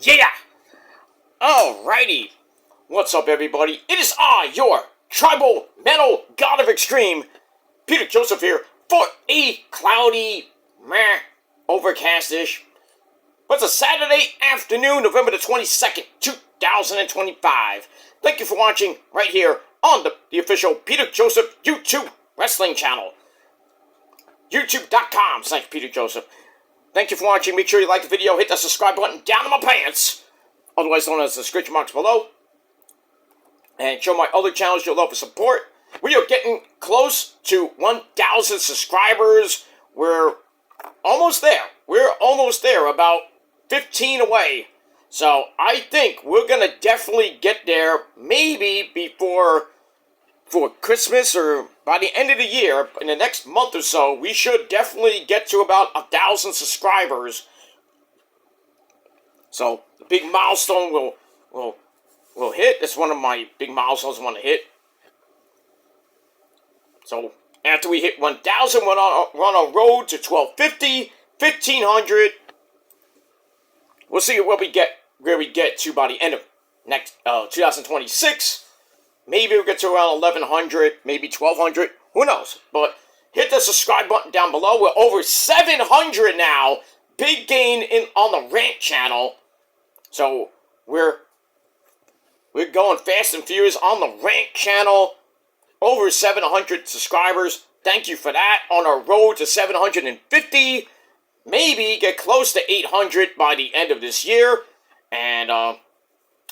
Yeah! Alrighty. What's up, everybody? It is I, your tribal metal god of extreme, Peter Joseph here, for a cloudy, overcast-ish. But it's a Saturday afternoon, November the 22nd, 2025. Thank you for watching right here on the official Peter Joseph YouTube wrestling channel. YouTube.com/Peter Joseph. Thank you for watching. Make sure you like the video, hit that subscribe button down in my pants, otherwise known as the scratch marks below, and show my other channels your love and support. We are getting close to 1,000 subscribers. We're almost there. About 15 away. So I think we're gonna definitely get there, maybe before Christmas or by the end of the year. In the next month or so, we should definitely get to about 1,000 subscribers. So the big milestone will hit. That's one of my big milestones I want to hit. So after we hit 1,000, we're on a road to 1,250, 1,500. We'll see where we get to by the end of next 2026. Maybe we'll get to around 1,100, maybe 1,200. Who knows? But hit the subscribe button down below. We're over 700 now. Big gain on the rant channel. So we're going fast and furious on the rant channel. Over 700 subscribers. Thank you for that. On our road to 750. Maybe get close to 800 by the end of this year. And I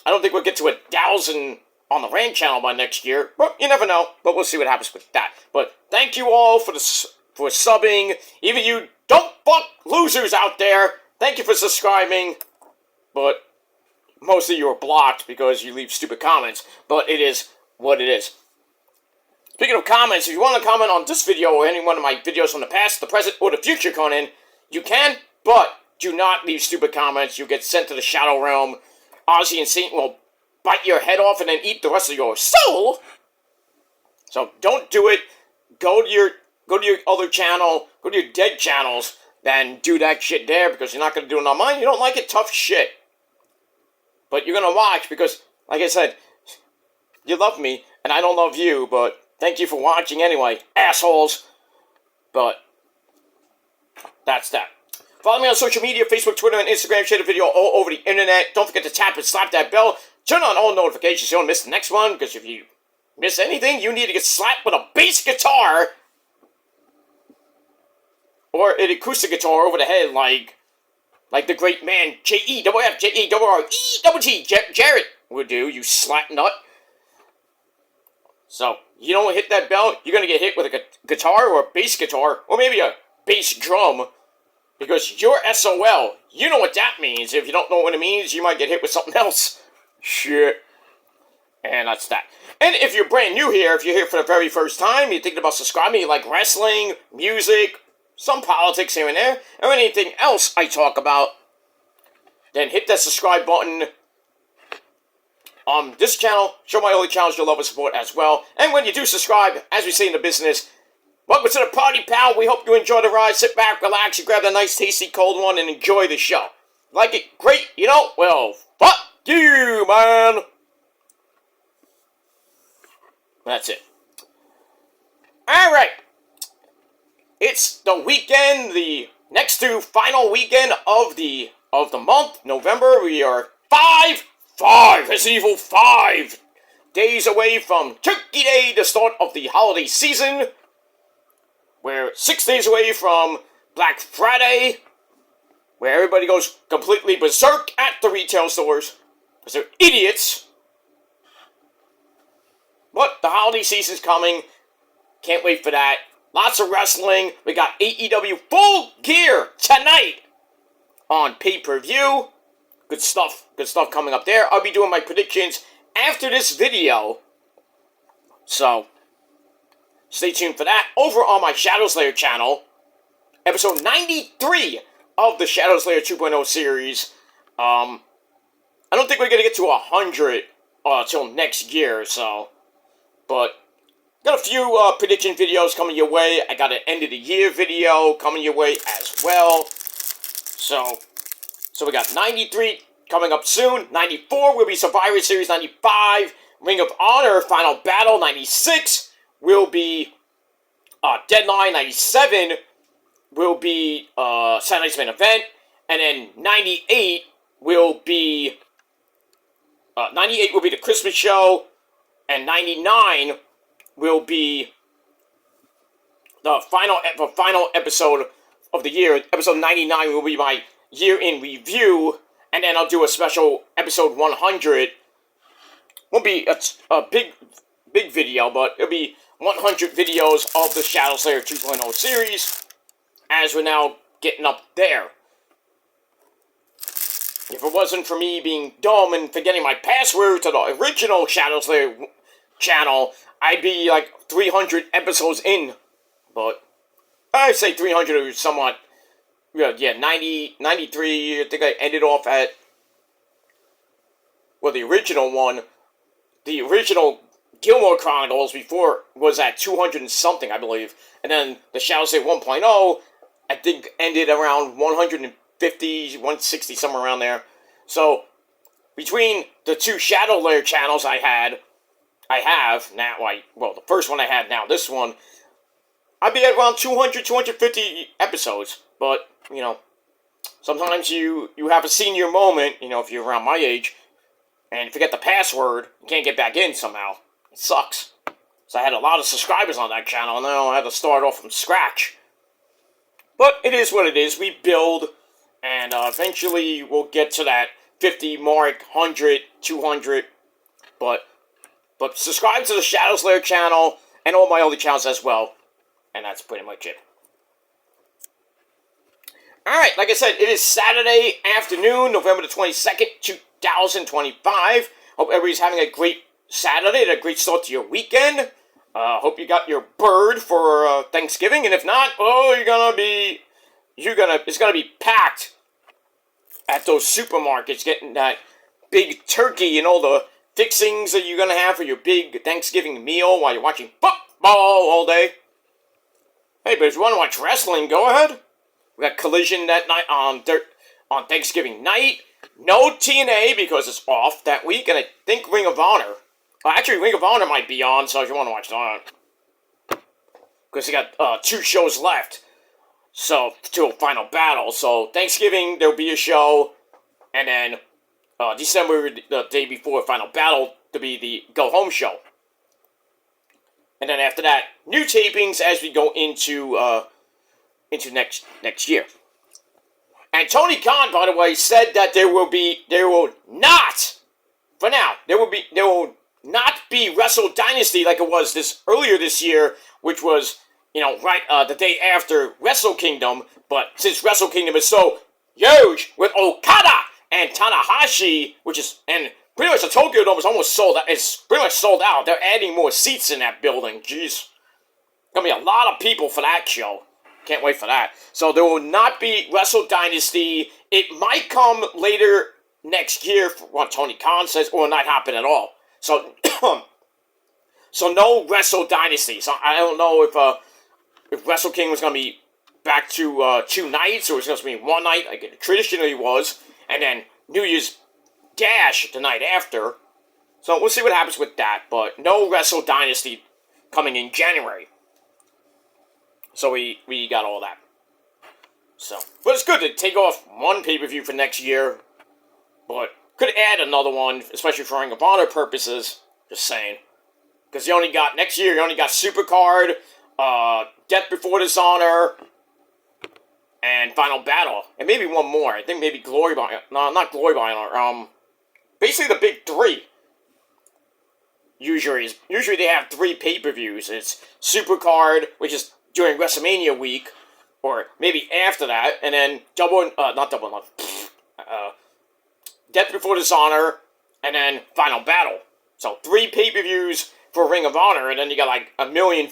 don't think we'll get to 1,000 on the rant channel by next year. But you never know. But we'll see what happens with that. But thank you all for subbing. Even you don't fuck losers out there. Thank you for subscribing. But most of you are blocked because you leave stupid comments. But it is what it is. Speaking of comments, if you want to comment on this video or any one of my videos from the past, the present, or the future, Conan, you can, but do not leave stupid comments. You get sent to the Shadow Realm. Ozzy and Satan will bite your head off and then eat the rest of your soul. So don't do it. Go to your other channel, go to your dead channels, then do that shit there, because you're not going to do it on mine. You don't like it? Tough shit. But you're going to watch because, like I said, you love me, and I don't love you, but thank you for watching anyway, assholes. But that's that. Follow me on social media, Facebook, Twitter, and Instagram. Share the video all over the internet. Don't forget to tap and slap that bell. Turn on all notifications so you don't miss the next one, because if you miss anything, you need to get slapped with a bass guitar or an acoustic guitar over the head, like the great man J-E-F-F-J-E-R-R-E-T-T Jarrett would do, you slap nut. So, you don't hit that bell, you're going to get hit with a guitar or a bass guitar, or maybe a bass drum, because you're SOL. You know what that means. If you don't know what it means, you might get hit with something else. Shit. And that's that. And if you're brand new here, if you're here for the very first time, you're thinking about subscribing, you like wrestling, music, some politics here and there, or anything else I talk about, then hit that subscribe button on this channel. Show my other channels your love and support as well. And when you do subscribe, as we say in the business, welcome to the party, pal. We hope you enjoy the ride. Sit back, relax, you grab a nice, tasty, cold one, and enjoy the show. Like it? Great. You know? Well, fuck you, man. That's it. Alright. It's the weekend, the next to final weekend of the month, November. We are 5 Resident Evil 5 days away from Turkey Day, the start of the holiday season. We're 6 days away from Black Friday, where everybody goes completely berserk at the retail stores, because they're idiots. But the holiday season's coming. Can't wait for that. Lots of wrestling. We got AEW Full Gear tonight on pay-per-view. Good stuff coming up there. I'll be doing my predictions after this video. So, stay tuned for that. Over on my Shadow Slayer channel, episode 93 of the Shadow Slayer 2.0 series. I don't think we're going to get to 100 till next year, so. But, got a few prediction videos coming your way. I got an end of the year video coming your way as well. So we got 93 coming up soon. 94 will be Survivor Series. 95, Ring of Honor Final Battle. 96 will be Deadline. 97 will be Saturday Night's Main Event. And then 98 will be 98 will be the Christmas show. And 99 will be the final episode of the year. Episode 99 will be my year in review, and then I'll do a special episode 100. Won't be a big video, but it'll be 100 videos of the Shadow Slayer 2.0 series, as we're now getting up there. If it wasn't for me being dumb and forgetting my password to the original Shadow Slayer channel, I'd be like 300 episodes in. But I'd say 300 is somewhat, yeah, 90, 93, I think I ended off at, well, the original one, the original Gilmore Chronicles before was at 200 and something, I believe. And then the Shadow Slayer 1.0, I think, ended around 150, 160, somewhere around there. So, between the two Shadow Lair channels I have now, well, the first one I had, now this one, I'd be at around 200, 250 episodes. But, you know, sometimes you have a senior moment, you know, if you're around my age, and forget the password, you can't get back in somehow. It sucks. So I had a lot of subscribers on that channel, and now I had to start off from scratch. But it is what it is. We build, and eventually we'll get to that 50 mark, 100, 200. But subscribe to the Shadow Slayer channel, and all my other channels as well. And that's pretty much it. Alright, like I said, it is Saturday afternoon, November the 22nd, 2025. Hope everybody's having a great Saturday and a great start to your weekend. Hope you got your bird for Thanksgiving, and if not, oh, it's gonna be packed at those supermarkets, getting that big turkey and all the fixings that you're gonna have for your big Thanksgiving meal while you're watching football all day. Hey, but if you want to watch wrestling, go ahead. We got Collision that night on Thanksgiving night. No TNA because it's off that week, and I think Ring of Honor. Well, actually, Ring of Honor might be on, so if you want to watch that. Because they got 2 shows left. So, to a final battle. So, Thanksgiving, there'll be a show. And then, December, the day before final battle, to be the go-home show. And then after that, new tapings as we go into next year. And Tony Khan, by the way, said that there will not be Wrestle Dynasty like it was earlier this year, which was, you know, right the day after Wrestle Kingdom. But since Wrestle Kingdom is so huge with Okada and Tanahashi, and pretty much the Tokyo Dome is almost sold out. It's pretty much sold out. They're adding more seats in that building. Jeez. Gonna be a lot of people for that show. Can't wait for that. So there will not be Wrestle Dynasty. It might come later next year, for what Tony Khan says, or not happen at all. So, so no Wrestle Dynasty. So I don't know if Wrestle King was gonna be back to 2 nights, or it's gonna be 1 night, like it traditionally was, and then New Year's Dash the night after. So we'll see what happens with that. But no Wrestle Dynasty coming in January. So we got all that. So, but it's good to take off one pay-per-view for next year. But could add another one, especially for Ring of Honor purposes. Just saying. Because next year you only got Supercard, Death Before Dishonor, and Final Battle. And maybe one more. I think maybe Glory by... No, not Glory by Honor. Basically the big 3. Usually they have 3 pay-per-views. It's Supercard, which is during WrestleMania week, or maybe after that, and then Death Before Dishonor, and then Final Battle. So 3 pay-per-views for Ring of Honor, and then you got like 1 million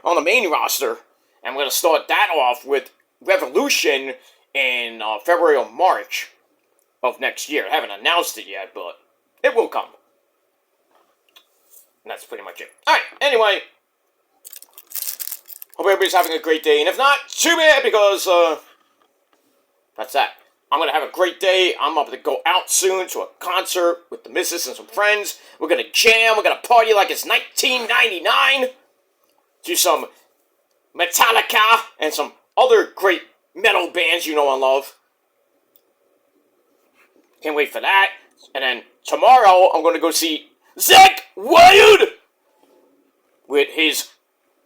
on the main roster. And we're going to start that off with Revolution in February or March of next year. I haven't announced it yet, but it will come. And that's pretty much it. Alright, anyway. Hope everybody's having a great day. And if not, too bad, because, that's that. I'm going to have a great day. I'm up to go out soon to a concert with the missus and some friends. We're going to jam. We're going to party like it's 1999. Do some Metallica and some other great metal bands you know and love. Can't wait for that. And then tomorrow, I'm going to go see Zakk Wylde with his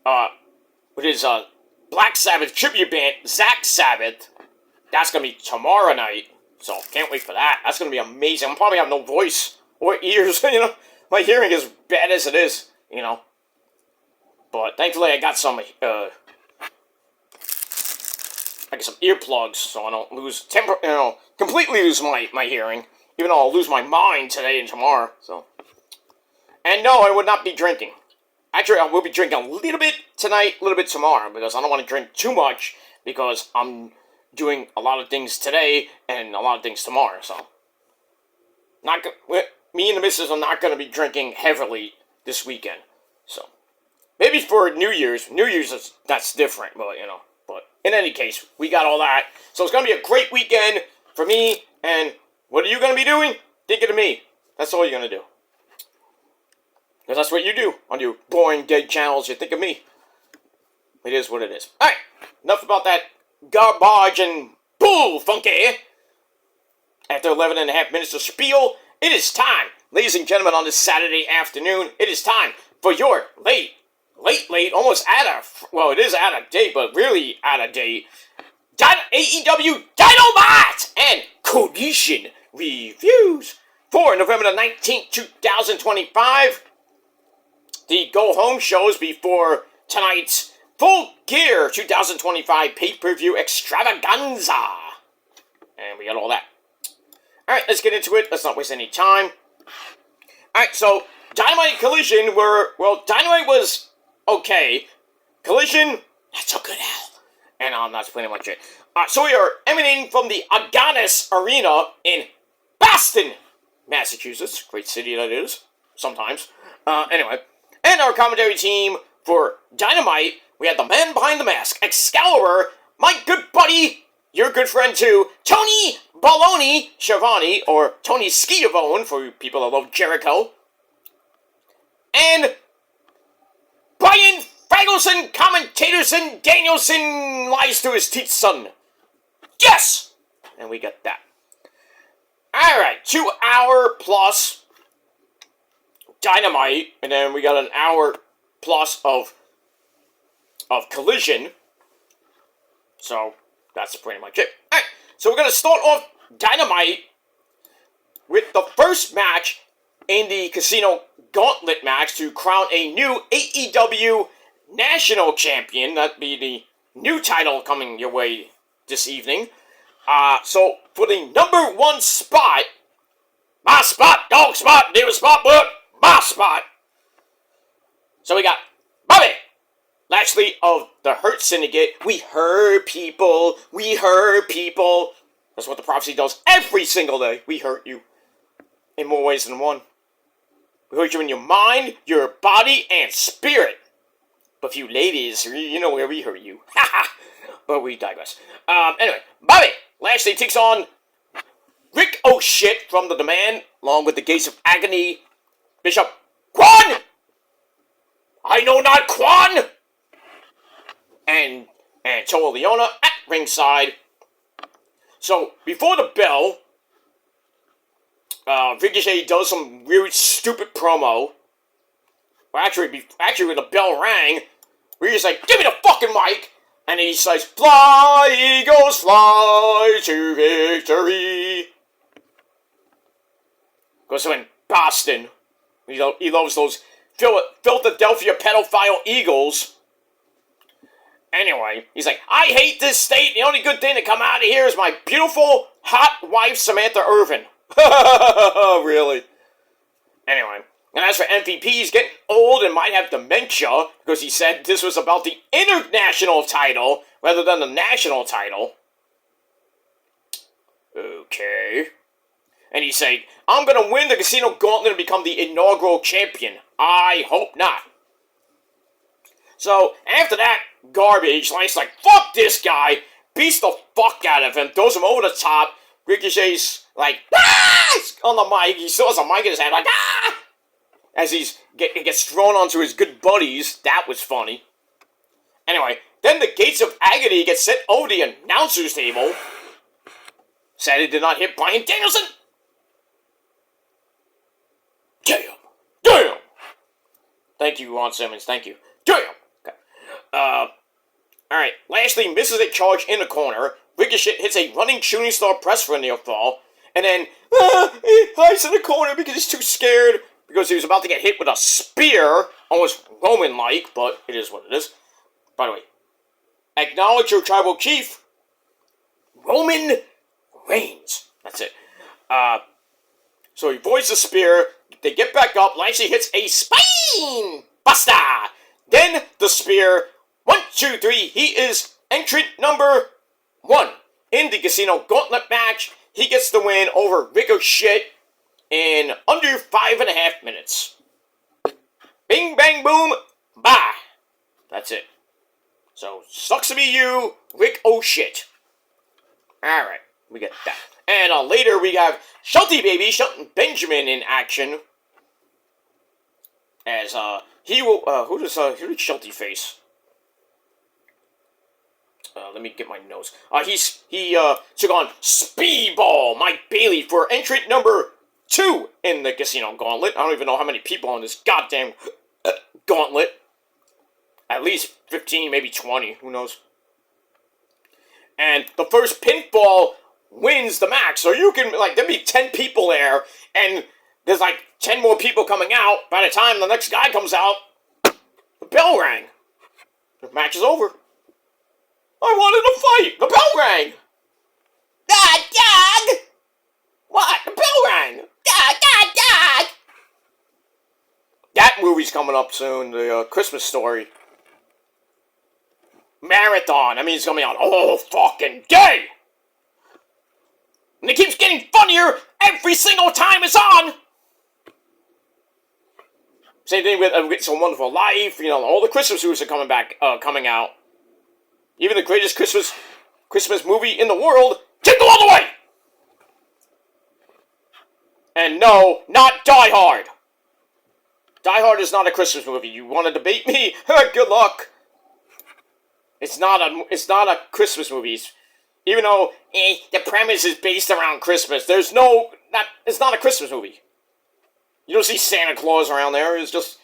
Black Sabbath tribute band, Zakk Sabbath. That's going to be tomorrow night. So, can't wait for that. That's going to be amazing. I'm probably have no voice or ears, you know. My hearing is bad as it is, you know. But thankfully, I got some earplugs, so I don't lose completely lose my hearing. Even though I'll lose my mind today and tomorrow. So, and no, I would not be drinking. Actually, I will be drinking a little bit tonight, a little bit tomorrow, because I don't want to drink too much, because I'm doing a lot of things today and a lot of things tomorrow. So, me and the missus are not going to be drinking heavily this weekend. So, maybe for New Year's that's different, but you know. But in any case, we got all that. So it's going to be a great weekend for me. And what are you going to be doing? Thinking of me. That's all you're going to do. Because that's what you do on your boring, dead channels. You think of me. It is what it is. Alright, enough about that garbage and bull funky. After 11 and a half minutes of spiel, it is time, ladies and gentlemen, on this Saturday afternoon, it is time for your late, almost it is out of date, but really out of date, AEW Dynamite and Collision reviews for November the 19th, 2025. The go-home shows before tonight's Full Gear 2025 pay-per-view extravaganza. And we got all that. Alright, let's get into it. Let's not waste any time. Alright, so Dynamite and Collision Dynamite was okay. Collision, not so good, Al. And that's pretty much it. So we are emanating from the Agganis Arena in Boston, Massachusetts. Great city that is, sometimes. Anyway. And our commentary team for Dynamite, we had the man behind the mask, Excalibur, my good buddy, your good friend too, Tony Baloney Schiavone, or Tony Schiavone for people that love Jericho, and Brian Fagelson, Commentatorson, Danielson, lies to his teeth, son. Yes! And we got that. Alright, 2 hour plus Dynamite, and then we got an hour plus of Collision. So, that's pretty much it. Alright, so we're going to start off Dynamite with the first match in the Casino Gauntlet match to crown a new AEW National Champion. That'd be the new title coming your way this evening. So, for the number one spot, my spot, dog spot, neighbor spot, but my spot. So we got Bobby Lashley of the Hurt Syndicate. We hurt people. We hurt people. That's what the prophecy does every single day. We hurt you in more ways than one. We hurt you in your mind, your body, and spirit. But you ladies, you know where we hurt you. But we digress. Anyway, Bobby Lashley takes on Rick O'Shit from The Demand, along with the Gates of Agony, Bishop Quan! I know not Quan! And Toa Leona at ringside. So, before the bell, Ricochet does some weird, stupid promo. Well, actually, when the bell rang, Ricochet's like, give me the fucking mic! And he says, fly, Eagles, fly to victory. Goes to in Boston. He loves those Philadelphia pedophile Eagles. Anyway, he's like, I hate this state. The only good thing to come out of here is my beautiful, hot wife, Samantha Irvin. Really? Anyway, and as for MVP, he's getting old and might have dementia, because he said this was about the international title rather than the national title. Okay. And he's saying, I'm going to win the Casino Gauntlet and become the inaugural champion. I hope not. So, after that garbage, Lance like, fuck this guy, beats the fuck out of him, throws him over the top, Ricochet's like, ah! On the mic. He still has a mic in his hand, like, ah! As he gets thrown onto his good buddies. That was funny. Anyway, then the Gates of Agony get sent over the announcer's table. Sadly did not hit Bryan Danielson. Damn! Thank you, Ron Simmons. Thank you. Damn! Okay. Alright. Lashley misses a charge in the corner. Ricochet hits a running shooting star press for a near fall. And then, he hides in the corner because he's too scared. Because he was about to get hit with a spear. Almost Roman-like, but it is what it is. By the way, acknowledge your tribal chief, Roman Reigns. That's it. So he avoids the spear. They get back up. Lashley hits a spine buster. Then the spear. 1, 2, 3. He is entrant number 1 in the Casino Gauntlet match. He gets the win over Ricochet in under 5.5 minutes. Bing, bang, boom, bye. That's it. So, sucks to be you, Rick O'Shit. Alright, we get that. And later we have Shelton Benjamin in action. As, he will, who did Shelton face? Let me get my notes. He took on Speedball Mike Bailey for entrant number 2 in the Casino Gauntlet. I don't even know how many people on this goddamn gauntlet. At least 15, maybe 20, who knows. And the first pinfall wins the match. So you can, like, there'll be 10 people there, and there's like 10 more people coming out. By the time the next guy comes out, the bell rang. The match is over. I wanted to fight. The bell rang. Dog. What? The bell rang. Dog. That movie's coming up soon. The Christmas Story. Marathon. I mean, it's gonna be on all fucking day. And it keeps getting funnier every single time it's on. Same thing with It's a Wonderful Life. You know, all the Christmas movies are coming out. Even the greatest Christmas movie in the world, Jingle All the Way! And no, not Die Hard. Die Hard is not a Christmas movie. You want to debate me? Good luck. It's not a Christmas movie. Even though the premise is based around Christmas, it's not a Christmas movie. You don't see Santa Claus around there. It's just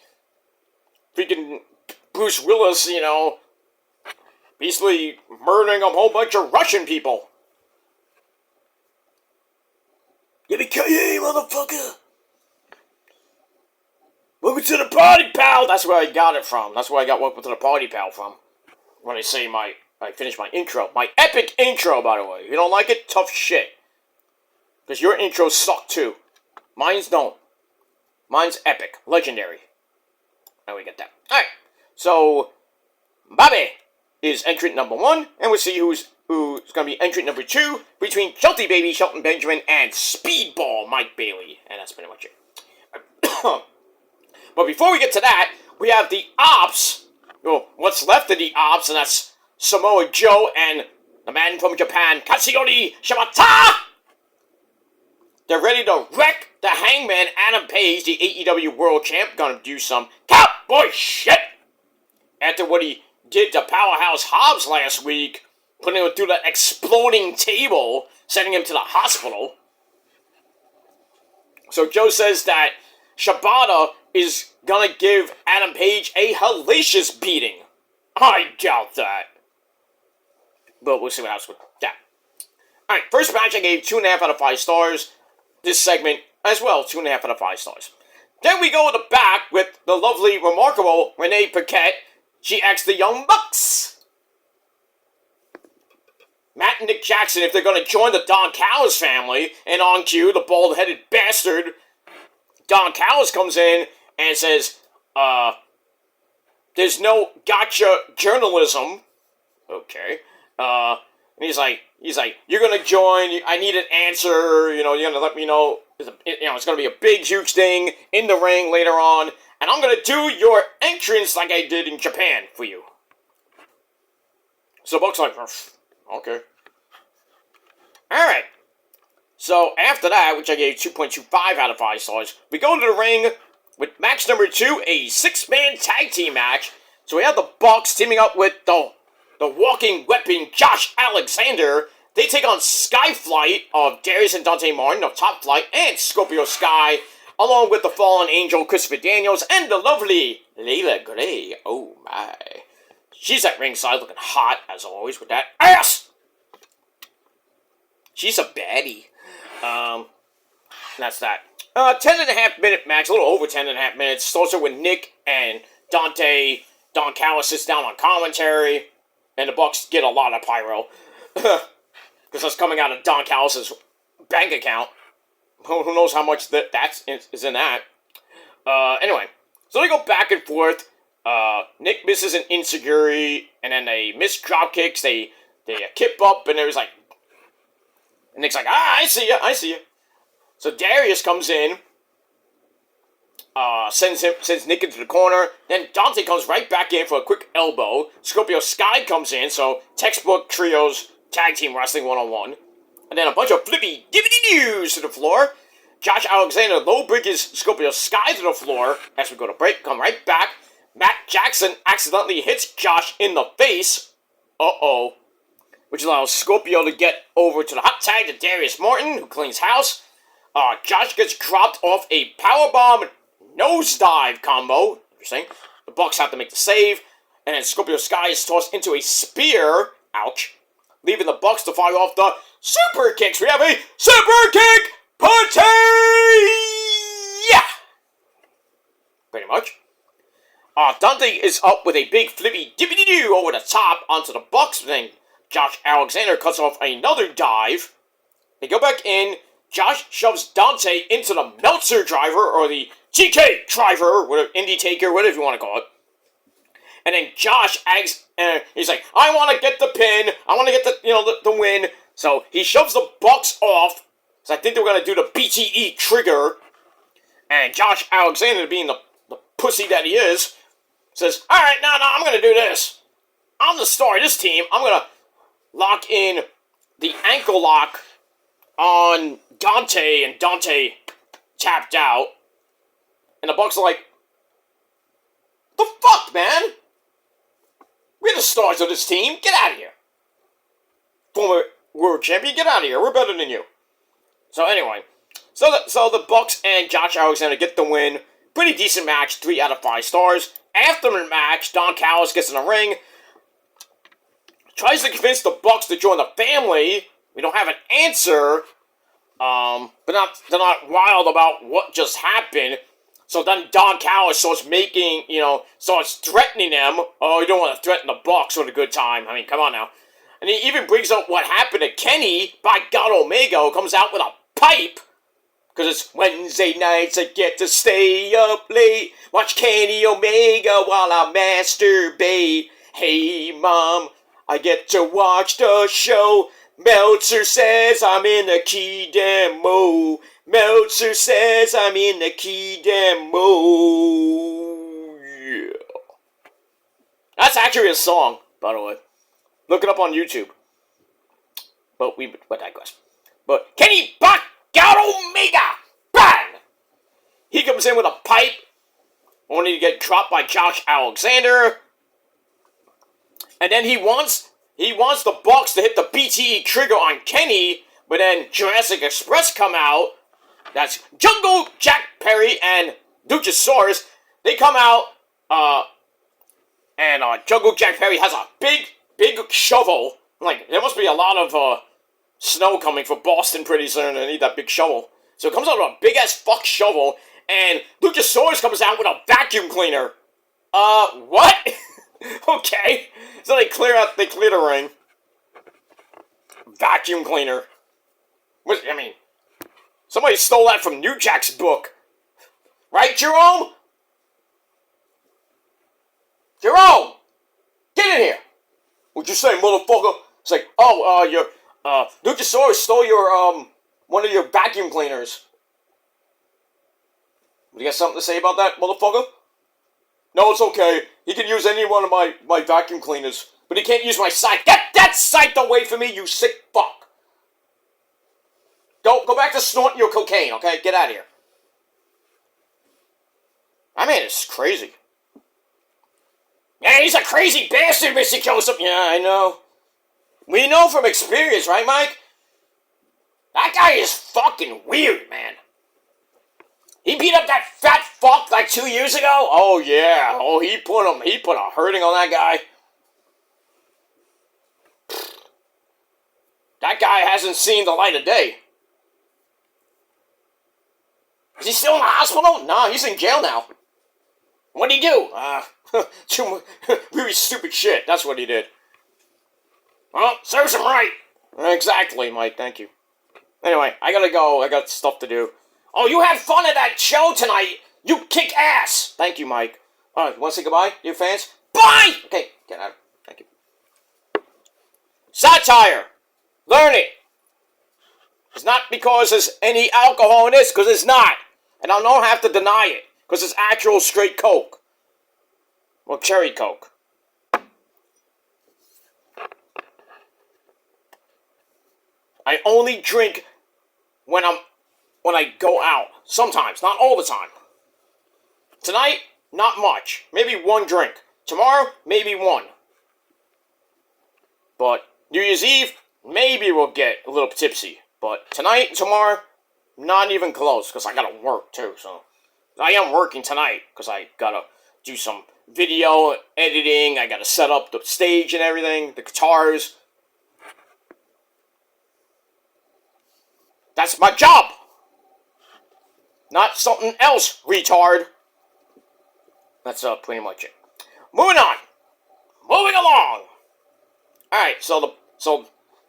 freaking Bruce Willis, you know, basically murdering a whole bunch of Russian people. Yippee-ki-yay, motherfucker! Welcome to the party, pal! That's where I got it from. That's where I got welcome to the party, pal from. When I say I finish my intro. My epic intro, by the way. If you don't like it, tough shit. Because your intros suck, too. Mine's don't. Mine's epic. Legendary. And we get that. Alright. So, Bobby is entrant number 1. And we'll see who's going to be entrant number 2 between Shelton Benjamin and Speedball Mike Bailey. And that's pretty much it. But before we get to that, we have the Ops. Well, what's left of the Ops, and that's Samoa Joe and the man from Japan, Katsuyori Shibata. They're ready to wreck the Hangman Adam Page, the AEW World Champ. Gonna do some cowboy shit. After what he did to Powerhouse Hobbs last week, putting him through that exploding table, sending him to the hospital. So Joe says that Shibata is gonna give Adam Page a hellacious beating. I doubt that. But we'll see what happens with that. Alright, first match I gave 2.5 out of 5 stars. This segment as well, 2.5 out of 5 stars. Then we go to the back with the lovely, remarkable Renee Paquette. She asks the Young Bucks, Matt and Nick Jackson, if they're going to join the Don Callis family. And on cue, the bald-headed bastard Don Callis comes in and says, there's no gotcha journalism. Okay. And he's like, you're gonna join, I need an answer, you know, you're gonna let me know, it's gonna be a big, huge thing in the ring later on, and I'm gonna do your entrance like I did in Japan for you. So Buck's like, okay. Alright. So after that, which I gave 2.25 out of 5 stars, we go to the ring with match number 2, a 6-man tag team match. So we have the Bucks teaming up with the walking weapon Josh Alexander. They take on Skyflight of Darius and Dante Martin of Top Flight and Scorpio Sky, along with the fallen angel Christopher Daniels and the lovely Layla Gray. Oh my. She's at ringside looking hot, as always, with that ass! She's a baddie. That's that. 10.5 minute match, a little over 10.5 minutes. Starts with Nick and Dante. Don Callis sits down on commentary, and the Bucks get a lot of pyro. Because that's coming out of Don Callis' bank account. Who knows how much that is in that. Anyway, so they go back and forth. Nick misses an insecurity, and then they miss drop kicks. They kip up, and it was like, and Nick's like, I see you. So Darius comes in, sends Nick into the corner. Then Dante comes right back in for a quick elbow. Scorpio Sky comes in, so textbook trios tag team wrestling 1-on-1. And then a bunch of flippy dibbity-doos to the floor. Josh Alexander low bridges Scorpio Sky to the floor as we go to break. Come right back. Matt Jackson accidentally hits Josh in the face. Uh-oh. Which allows Scorpio to get over to the hot tag to Darius Martin, who cleans house. Josh gets dropped off a powerbomb nosedive combo. Interesting. The Bucks have to make the save. And then Scorpio Sky is tossed into a spear. Ouch. Leaving the Bucks to fire off the super kicks. We have a super kick party! Yeah! Pretty much. Dante is up with a big flippy dippity-doo over the top onto the Bucks. Then Josh Alexander cuts off another dive. They go back in. Josh shoves Dante into the Meltzer driver, or the TK driver, whatever, Indie Taker, whatever you want to call it. And then Josh he's like, I want to get the pin. I want to get the win. So he shoves the Bucks off. So I think they're going to do the BTE trigger. And Josh Alexander, being the pussy that he is, says, alright, no, I'm going to do this. I'm the star of this team. I'm going to lock in the ankle lock on Dante, and Dante tapped out. And the Bucks are like, the fuck, man? We're the stars of this team. Get out of here. Former world champion, get out of here. We're better than you. So anyway, so the Bucks and Josh Alexander get the win. Pretty decent match, 3 out of 5 stars. After the match, Don Callis gets in the ring, tries to convince the Bucks to join the family. We don't have an answer, but they're not wild about what just happened. So then Don Callis starts starts threatening them. Oh, you don't want to threaten the Bucks with a good time. I mean, come on now. And he even brings up what happened to Kenny, by God Omega, who comes out with a pipe. Because it's Wednesday nights, I get to stay up late, watch Kenny Omega while I masturbate. Hey, Mom, I get to watch the show. Meltzer says I'm in the key demo. Meltzer says I'm in the key demo. Yeah. That's actually a song, by the way. Look it up on YouTube. But digress. But Kenny Bach out Omega! Bang! He comes in with a pipe, only to get dropped by Josh Alexander. And then he wants the Bucks to hit the BTE trigger on Kenny, but then Jurassic Express come out. That's Jungle Jack Perry and Luchasaurus. They come out, and Jungle Jack Perry has a big shovel. Like, there must be a lot of snow coming for Boston pretty soon. They need that big shovel. So it comes out with a big-ass fuck shovel, and Luchasaurus comes out with a vacuum cleaner. What? Okay. So they clear the ring. Vacuum cleaner. Somebody stole that from New Jack's book. Right, Jerome? Jerome! Get in here! What'd you say, motherfucker? It's like, Luchasaurus stole your, one of your vacuum cleaners. You got something to say about that, motherfucker? No, it's okay. He can use any one of my vacuum cleaners. But he can't use my scythe. Get that scythe away from me, you sick fuck! Go back to snorting your cocaine, okay? Get out of here. That man is crazy. Yeah, he's a crazy bastard, Mr. Joseph. Yeah, I know. We know from experience, right, Mike? That guy is fucking weird, man. He beat up that fat fuck like 2 years ago? Oh, yeah. Oh, he put a hurting on that guy. That guy hasn't seen the light of day. Is he still in the hospital? No, he's in jail now. What'd he do? Really stupid shit. That's what he did. Well, serves him right. Exactly, Mike. Thank you. Anyway, I gotta go. I got stuff to do. Oh, you had fun at that show tonight. You kick ass. Thank you, Mike. You want to say goodbye to your fans? Bye! Okay, get out. Thank you. Satire. Learn it. It's not because there's any alcohol in this, because it's not. And I don't have to deny it, because it's actual straight Coke. Well, cherry Coke. I only drink when I go out. Sometimes, not all the time. Tonight, not much. Maybe one drink. Tomorrow, maybe one. But New Year's Eve, maybe we'll get a little tipsy. But tonight and tomorrow, not even close, because I gotta work too, so. I am working tonight, because I gotta do some video editing, I gotta set up the stage and everything, the guitars. That's my job! Not something else, retard. That's pretty much it. Moving on. Moving along. Alright, so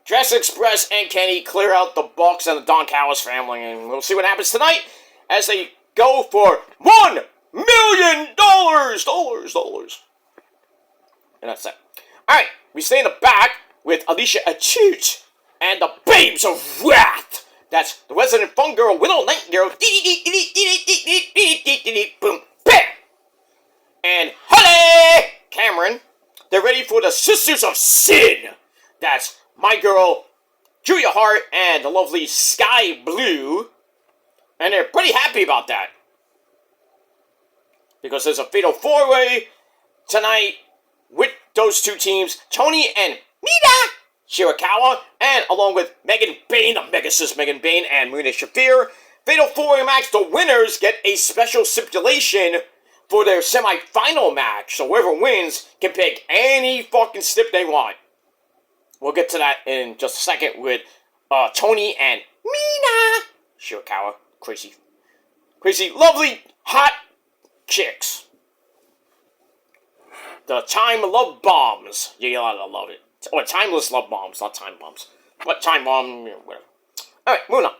Jurassic Express and Kenny clear out the Bucks and the Don Callis family, and we'll see what happens tonight as they go for $1 million! Dollars. And that's it. Alright, we stay in the back with Alicia Achute and the Babes of Wrath. That's the resident fun girl, Willow Nightingale. Boom, bam! And Holly Cameron. They're ready for the Sisters of Sin. That's my girl, Julia Hart, and the lovely Sky Blue. And they're pretty happy about that. Because there's a fatal four-way tonight with those two teams, Tony and Mina Shirakawa, and along with Megan Bain, the Megasis Megan Bain, and Marina Shafir. Fatal four-way match, the winners get a special stipulation for their semi-final match. So whoever wins can pick any fucking stip they want. We'll get to that in just a second with Tony and Mina Shirakawa. Crazy, lovely, hot chicks. The Time Love Bombs. You gotta love it. Or Timeless Love Bombs, not Time Bombs. But Time Bomb, whatever. Alright, moving on.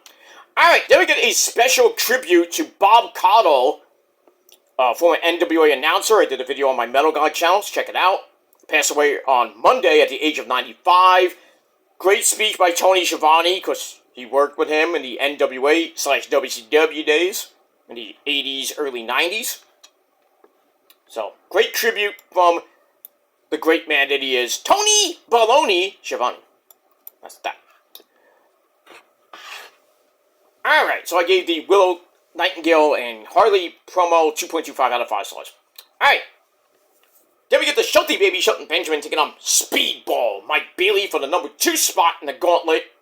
Alright, then we get a special tribute to Bob Caudle, former NWA announcer. I did a video on my Metal God channel, so check it out. Passed away on Monday at the age of 95. Great speech by Tony Schiavone, because he worked with him in the NWA/WCW days, in the 80s, early 90s. So, great tribute from the great man that he is, Tony Baloney Schiavone. That's that. Alright, so I gave the Willow Nightingale and Harley promo 2.25 out of 5 stars. Alright. Then we get the Shelty Baby, Shelton Benjamin, taking on Speedball Mike Bailey for the number 2 spot in the gauntlet.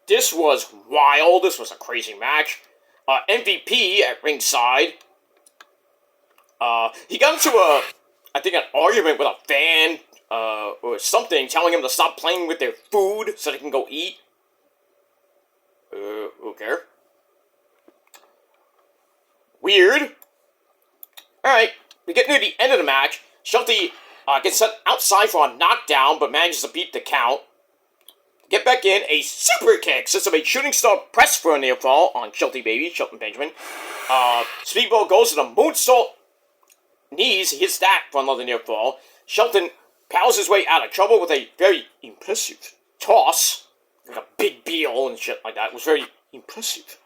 This was wild. This was a crazy match. MVP at ringside. He got into I think an argument with a fan, or something, telling him to stop playing with their food so they can go eat. Who cares? Weird. Alright, we get near the end of the match. Shelty gets sent outside for a knockdown, but manages to beat the count. Get back in, a super kick sets up a shooting star press for a near fall on Shelty Baby, Shelton Benjamin. Speedball goes to the moonsault knees, he hits that for another near fall. Shelton powers his way out of trouble with a very impressive toss. Like a big Beal and shit like that. It was very impressive.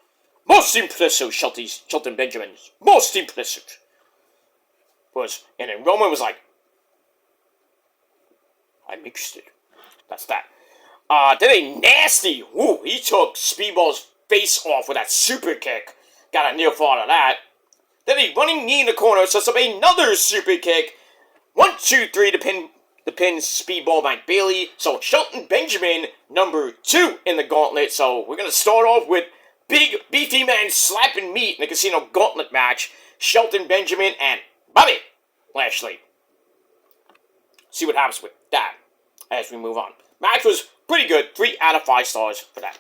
Most impressive, Shelton Benjamin. Most impressive. And then Roman was like, I'm interested. That's that. Then a nasty, he took Speedball's face off with that super kick. Got a near fall out of that. Then a running knee in the corner sets up another super kick. 1, 2, 3 to pin Speedball Mike Bailey. So Shelton Benjamin, number 2 in the gauntlet. So we're going to start off with big beefy man slapping meat in the casino gauntlet match. Shelton Benjamin and Bobby Lashley. See what happens with that as we move on. Match was pretty good. 3 out of 5 stars for that.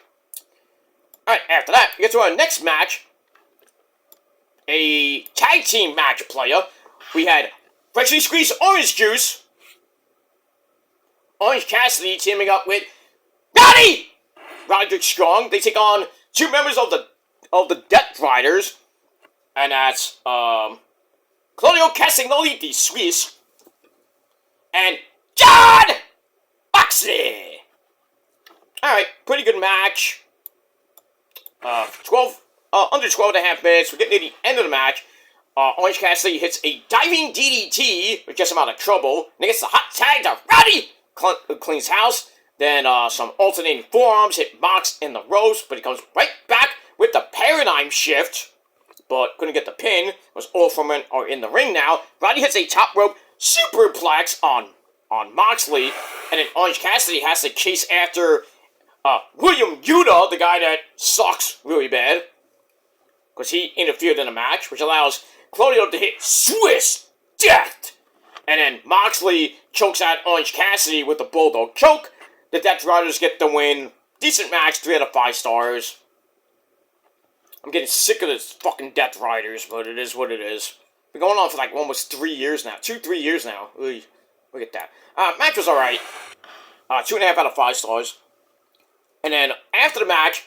Alright, after that, we get to our next match. A tag team match player. We had freshly squeezed orange juice. Orange Cassidy teaming up with Roderick Strong. They take on 2 members of the Death Riders. And that's Claudio Castagnoli de Suisse and John Moxley. Alright, pretty good match. Under 12 and a half minutes. We're getting to the end of the match. Orange Cassidy hits a diving DDT, which gets him out of trouble. And he gets the hot tag to Roddy cleans house. Then some alternating forearms hit Mox in the ropes, but he comes right back with the paradigm shift. But couldn't get the pin. Was all from are in the ring now. Roddy hits a top rope superplex on Moxley, and then Orange Cassidy has to chase after William Yuta, the guy that sucks really bad, because he interfered in the match, which allows Claudio to hit Swiss Death. And then Moxley chokes out Orange Cassidy with the Bulldog choke. The Death Riders get the win. Decent match, 3 out of 5 stars. I'm getting sick of this fucking Death Riders, but it is what it is. Been going on for like almost 3 years now. 2-3 years now. Ugh, look at that. Match was alright. 2.5 out of 5 stars. And then after the match,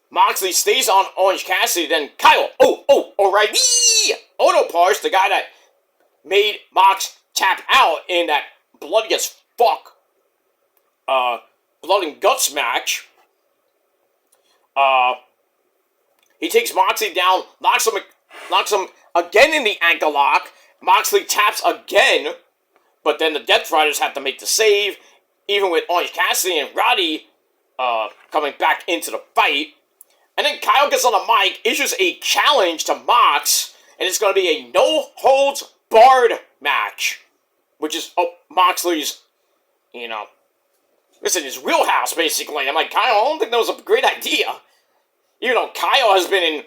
Moxley stays on Orange Cassidy. Then Kyle, O'Reilly, Odo Parse, the guy that made Mox tap out in that bloody as fuck blood and guts match. He takes Moxley down, knocks him again in the ankle lock. Moxley taps again, but then the Death Riders have to make the save, even with Orange Cassidy and Roddy coming back into the fight. And then Kyle gets on the mic, issues a challenge to Mox, and it's going to be a no-holds-barred match, which is Moxley's, this is his wheelhouse, basically. I'm like, Kyle, I don't think that was a great idea. Even though Kyle has been in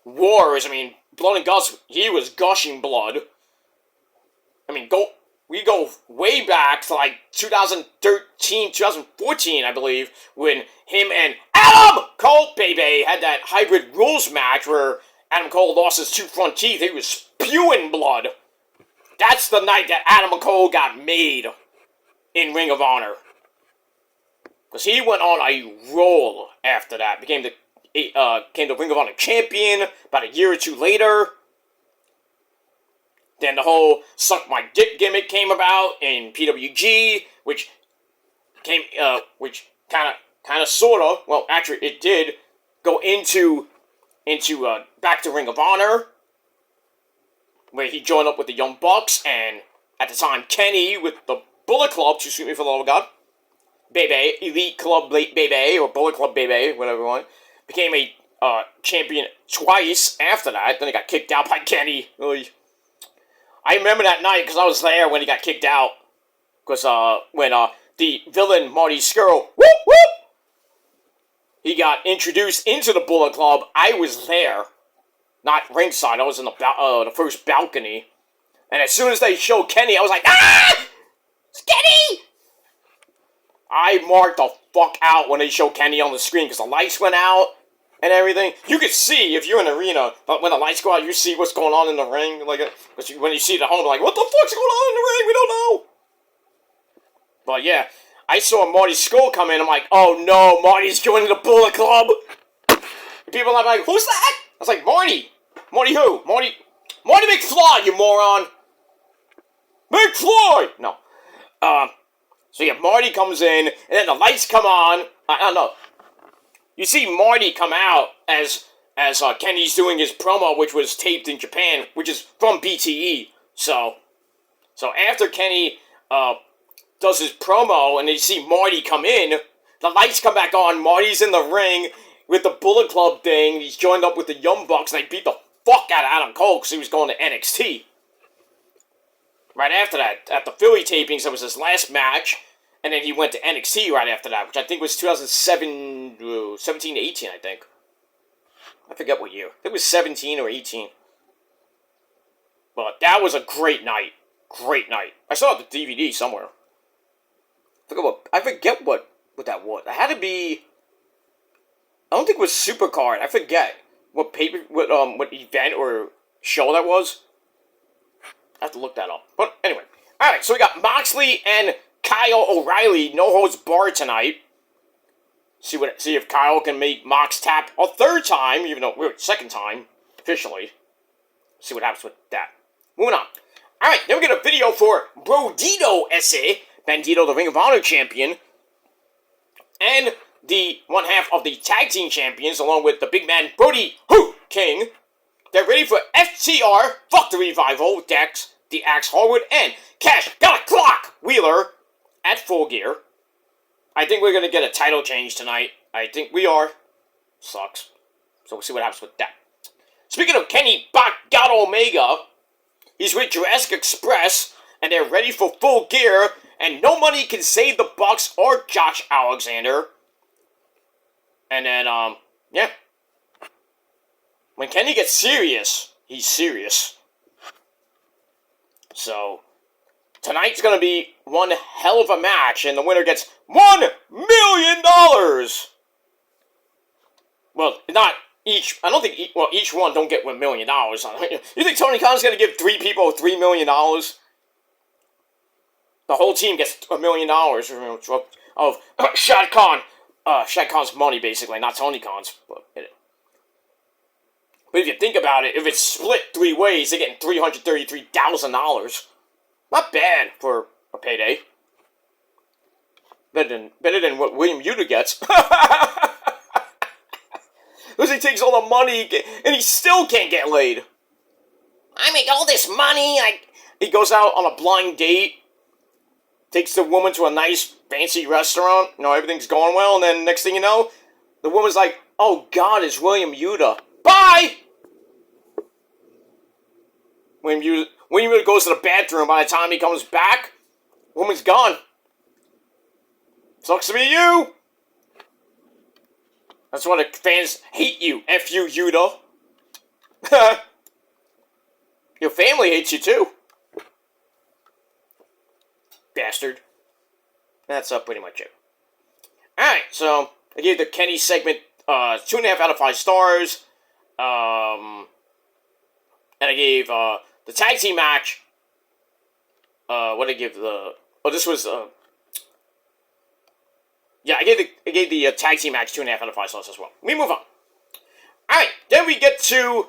wars, blood and guts, he was gushing blood. We go way back to like 2013, 2014, I believe, when him and Adam Cole, baby, had that Hybrid Rules match where Adam Cole lost his 2 front teeth. He was spewing blood. That's the night that Adam Cole got made in Ring of Honor. Because he went on a roll after that. Became the Ring of Honor champion about a year or 2 later. Then the whole suck my dick gimmick came about in PWG, which kind of sorta, well, actually it did go into back to Ring of Honor, where he joined up with the Young Bucks and at the time Kenny with the Bullet Club, to shoot me for the love of God. Bebe, Elite Club Bebe, or Bullet Club Bebe, whatever you want, became a champion twice after that. Then he got kicked out by Kenny. I remember that night because I was there when he got kicked out. Because when the villain Marty Skrull, he got introduced into the Bullet Club, I was there. Not ringside, I was in the first balcony. And as soon as they showed Kenny, I was like, ah! It's Kenny! I marked the fuck out when they showed Kenny on the screen because the lights went out and everything. You could see, if you're in the arena, but when the lights go out, you see what's going on in the ring. When you see it at home, like, what the fuck's going on in the ring? We don't know. But yeah, I saw Marty Skrull come in. I'm like, oh no, Marty's joining the Bullet Club. And people are like, who's that? I was like, Marty. Marty who? Marty McFly, you moron. McFly! No. So yeah, Marty comes in, and then the lights come on. I don't know. You see Marty come out as Kenny's doing his promo, which was taped in Japan, which is from BTE. So after Kenny does his promo, and you see Marty come in, The lights come back on. Marty's in the ring with the Bullet Club thing. He's joined up with the Young Bucks, and they beat the fuck out of Adam Cole because he was going to NXT. Right after that, at the Philly tapings, that was his last match, and then he went to NXT right after that, which I think was 2017, 18, I think. I forget what year. I think it was 17 or 18. But that was a great night. Great night. I saw the DVD somewhere. I forget what that was. It had to be. I don't think it was Supercard. I forget what event or show that was. I have to look that up. But anyway, all right. So we got Moxley and Kyle O'Reilly, no holds barred tonight. See if Kyle can make Mox tap a third time, even though we're second time officially. See what happens with that. Moving on. All right, then we get a video for Brodito Esse, Bandito, the Ring of Honor champion, and the one half of the tag team champions, along with the big man Brody Who King. They're ready for FTR, Fuck the Revival, Dex, the Axe Harwood, and Cash Got a Clock Wheeler at Full Gear. I think we're going to get a title change tonight. I think we are. Sucks. So we'll see what happens with that. Speaking of Kenny God Omega, he's with Jurassic Express, and they're ready for Full Gear, and no money can save the Bucks or Josh Alexander. And then, yeah. When Kenny gets serious, he's serious. So, tonight's going to be one hell of a match, and the winner gets $1 million! Well, not each. I don't think, each one don't get $1 million. You think Tony Khan's going to give 3 people $3 million? The whole team gets $1 million of Shad Khan. Shad Khan's money, basically, not Tony Khan's. But if you think about it, if it's split 3 ways, they're getting $333,000. Not bad for a payday. Better than what William Yuta gets. Because he takes all the money and he still can't get laid. I make all this money. He goes out on a blind date, takes the woman to a nice fancy restaurant. Everything's going well, and then next thing you know, the woman's like, "Oh God, it's William Yuta. Bye." William Yuta goes to the bathroom. By the time he comes back, woman's gone. Sucks to be you. That's why the fans hate you. F you, Yuta. Your family hates you too. Bastard. That's pretty much it. Alright, so I gave the Kenny segment 2.5 out of 5 stars. And I gave the tag team match. What did I give the? Oh, this was yeah, I gave the tag team match 2.5 out of 5 stars as well. We move on. Alright, then we get to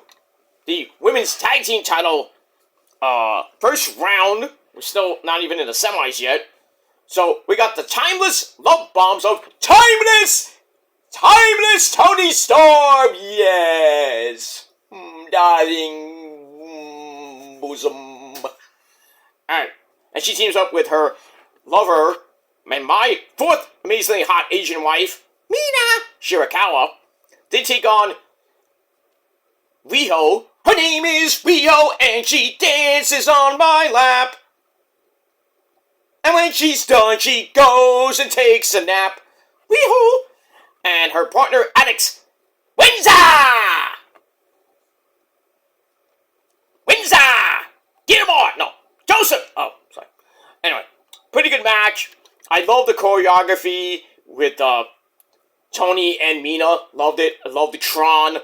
the women's tag team title first round. We're still not even in the semis yet. So we got the timeless love bombs of Timeless Tony Storm. Yes, darling bosom. Alright, and she teams up with her lover and my 4th amazingly hot Asian wife, Mina Shirakawa. They take on Riho. Her name is Riho, and she dances on my lap. And when she's done, she goes and takes a nap. Riho. And her partner, Alex Windsor! Get him on! No, Joseph! Oh, sorry. Anyway, pretty good match. I love the choreography with Tony and Mina. Loved it. I love the Tron.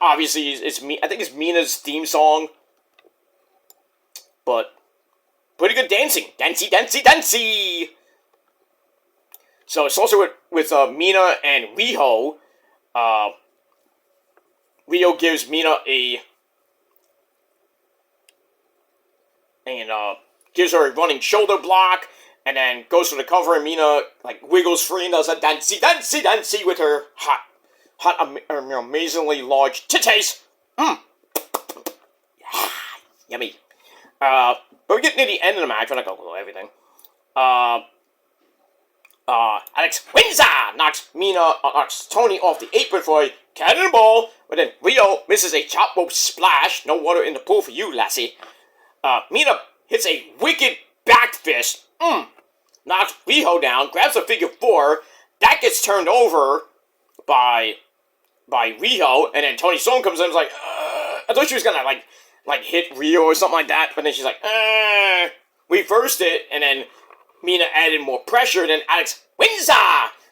Obviously, it's me. I think it's Mina's theme song. But pretty good dancing. Dancey. So it's also with Mina and Riho. Riho gives Mina gives her a running shoulder block, and then goes for the cover, and Mina wiggles free and does a dancey with her hot, amazingly large titties. Yeah, yummy. But we're getting near the end of the match. We're not going to go everything. Alex Windsor knocks Tony off the apron for a cannonball, but then Rio misses a chop rope splash. No water in the pool for you, lassie. Mina hits a wicked back fist. Knocks Riho down, grabs a figure 4. That gets turned over by Riho, and then Toni Storm comes in and is like, I thought she was gonna like hit Rio or something like that, but then she's like, reversed it, and then Mina added more pressure, and then Alex Windsor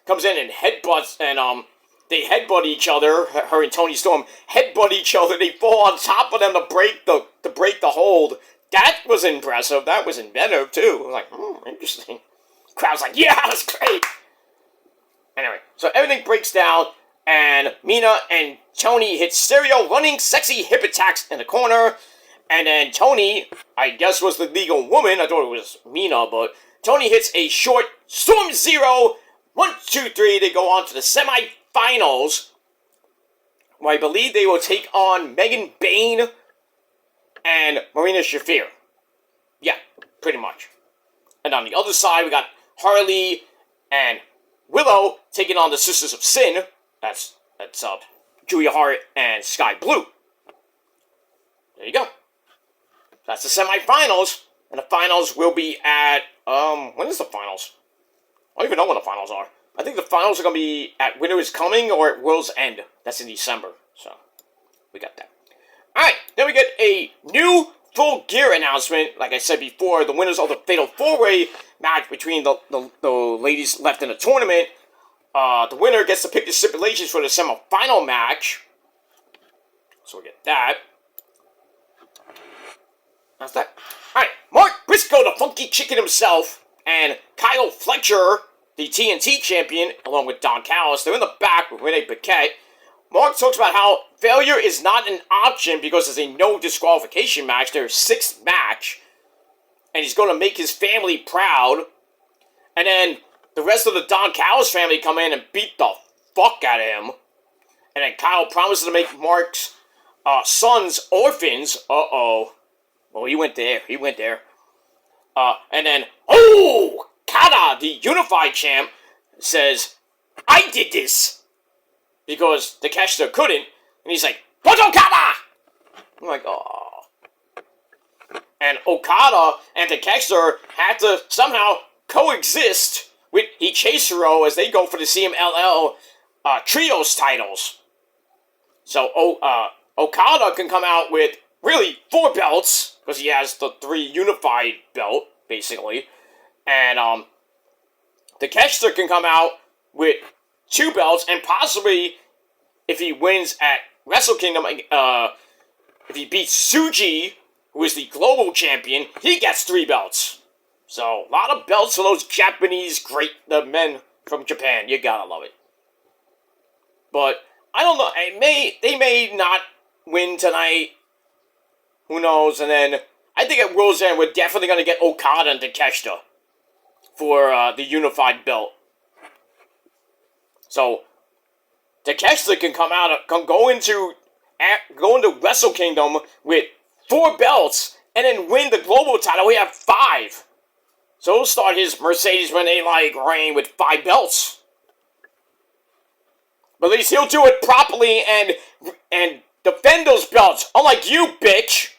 comes in and headbutts, and they headbutt each other. Her and Toni Storm headbutt each other. They fall on top of them to break the hold. That was impressive. That was inventive too. I was like, interesting. Crowd's like, yeah, that's great. Anyway, so everything breaks down, and Mina and Toni hit stereo running sexy hip attacks in the corner, and then Toni, I guess, was the legal woman. I thought it was Mina, but Toni hits a short Storm Zero. 1, 2, 3. They go on to the semifinals, where I believe they will take on Megan Bayne and Marina Shafir. Yeah, pretty much. And on the other side, we got Harley and Willow taking on the Sisters of Sin. That's Julia Hart and Sky Blue. There you go. That's the semifinals. And the finals will be at, when is the finals? I don't even know when the finals are. I think the finals are going to be at Winter is Coming or at World's End. That's in December. So, we got that. Alright, then we get a new Full Gear announcement. Like I said before, the winners of the Fatal 4-Way match between the ladies left in the tournament. The winner gets to pick the stipulations for the semifinal match. So we get that. That's that. Alright, Mark Briscoe, the funky chicken himself, and Kyle Fletcher, the TNT champion, along with Don Callis, they're in the back with Renee Paquette. Mark talks about how failure is not an option because it's a no disqualification match, their 6th match, and he's going to make his family proud. And then the rest of the Don Callis family come in and beat the fuck out of him. And then Kyle promises to make Mark's sons orphans. Uh-oh. Well, he went there. And then, Kata, the Unified Champ, says, I did this. Because the Takeshita couldn't. And he's like, What's Okada? I'm like, oh. And Okada and Takeshita had to somehow coexist with Ichishiro as they go for the CMLL Trios titles. So, Okada can come out with really 4 belts, because he has the 3 unified belt, basically. And, Takeshita can come out with 2 belts, and possibly, if he wins at Wrestle Kingdom, if he beats Tsuji, who is the global champion, he gets 3 belts. So, a lot of belts for those Japanese the men from Japan. You gotta love it. But, I don't know, they may not win tonight. Who knows? And then, I think at World's End, we're definitely gonna get Okada and Takeshita for the unified belt. So, Takeshita can go into Wrestle Kingdom with 4 belts and then win the global title. We have 5. So he'll start his Mercedes Renee reign with 5 belts. But at least he'll do it properly and defend those belts. Unlike you, bitch.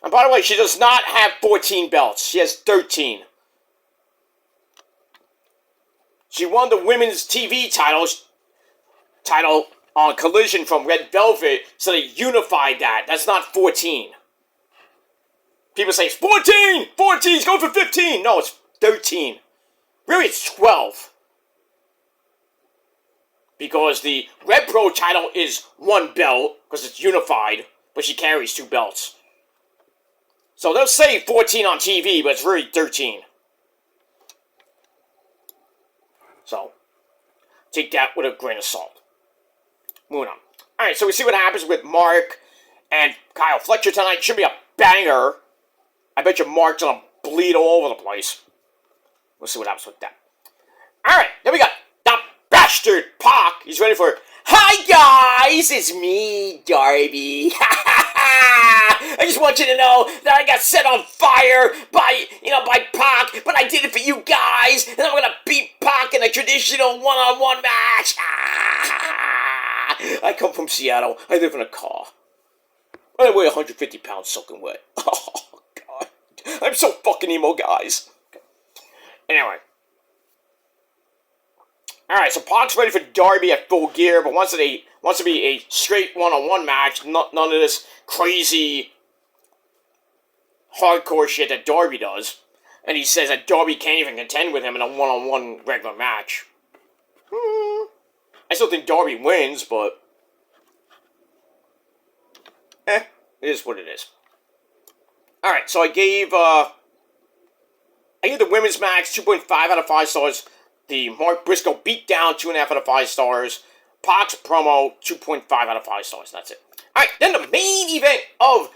And by the way, she does not have 14 belts. She has 13. She won the women's TV title on Collision from Red Velvet, so they unified that. That's not 14. People say, 14! 14! He's going for 15! No, it's 13. Really, it's 12. Because the Red Pro title is 1 belt, because it's unified, but she carries 2 belts. So they'll say 14 on TV, but it's really 13. So, take that with a grain of salt. Moving on. Alright, so we see what happens with Mark and Kyle Fletcher tonight. Should be a banger. I bet you Mark's gonna bleed all over the place. We'll see what happens with that. Alright, then we got the bastard Pac. He's ready for, Hi guys, it's me, Darby. Ha ha ha! I just want you to know that I got set on fire by Pac, but I did it for you guys, and I'm gonna beat Pac in a traditional one-on-one match. I come from Seattle. I live in a car. I weigh 150 pounds soaking wet. Oh, God. I'm so fucking emo, guys. Anyway. Alright, so Pac's ready for Darby at Full Gear, but wants to be a straight one-on-one match, none of this crazy hardcore shit that Darby does. And he says that Darby can't even contend with him in a one-on-one regular match. I still think Darby wins, but it is what it is. Alright, so I gave the women's match 2.5 out of 5 stars. The Mark Briscoe beatdown, 2.5 out of 5 stars. Pac's promo, 2.5 out of 5 stars. That's it. Alright, then the main event of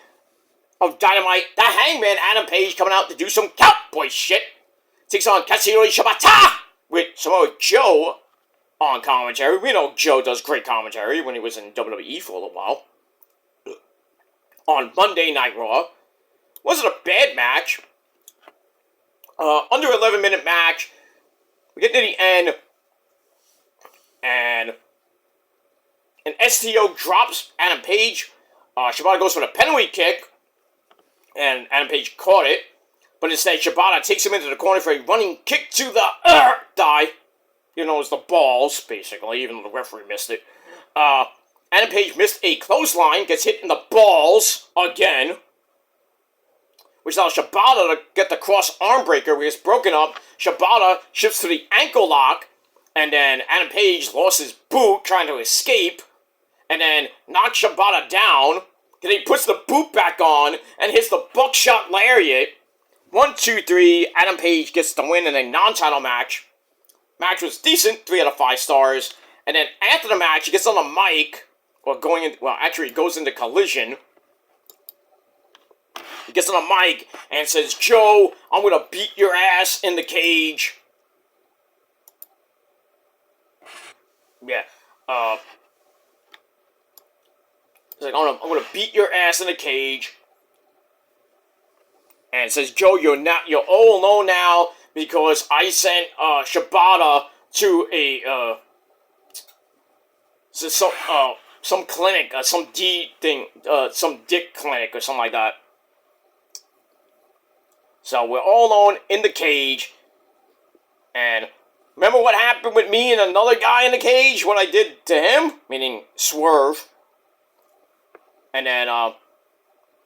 Dynamite, the Hangman Adam Page coming out to do some cowboy shit. Takes on Katsuyori Shibata with Samoa Joe on commentary. We know Joe does great commentary when he was in WWE for a little while. On Monday Night Raw. Wasn't a bad match. Under 11-minute match. We get to the end, and an STO drops Adam Page. Shibata goes for the penalty kick, and Adam Page caught it. But instead, Shibata takes him into the corner for a running kick to the thigh. You know, it's the balls, basically, even though the referee missed it. Adam Page missed a clothesline, gets hit in the balls again, which allows Shibata to get the cross arm breaker, which is broken up. Shibata shifts to the ankle lock, and then Adam Page lost his boot trying to escape, and then knocks Shibata down. Then he puts the boot back on and hits the buckshot lariat. 1, 2, 3. Adam Page gets the win in a non-title match. Match was decent, 3 out of 5 stars. And then after the match, he gets on the mic, he goes into Collision. He gets on the mic and says, "Joe, I'm going to beat your ass in the cage." Yeah. He's like, I'm going to beat your ass in the cage. And says, "Joe, you're all alone now because I sent Shibata to a some clinic, some dick clinic or something like that. So we're all alone in the cage. And remember what happened with me and another guy in the cage? What I did to him? Meaning Swerve. And then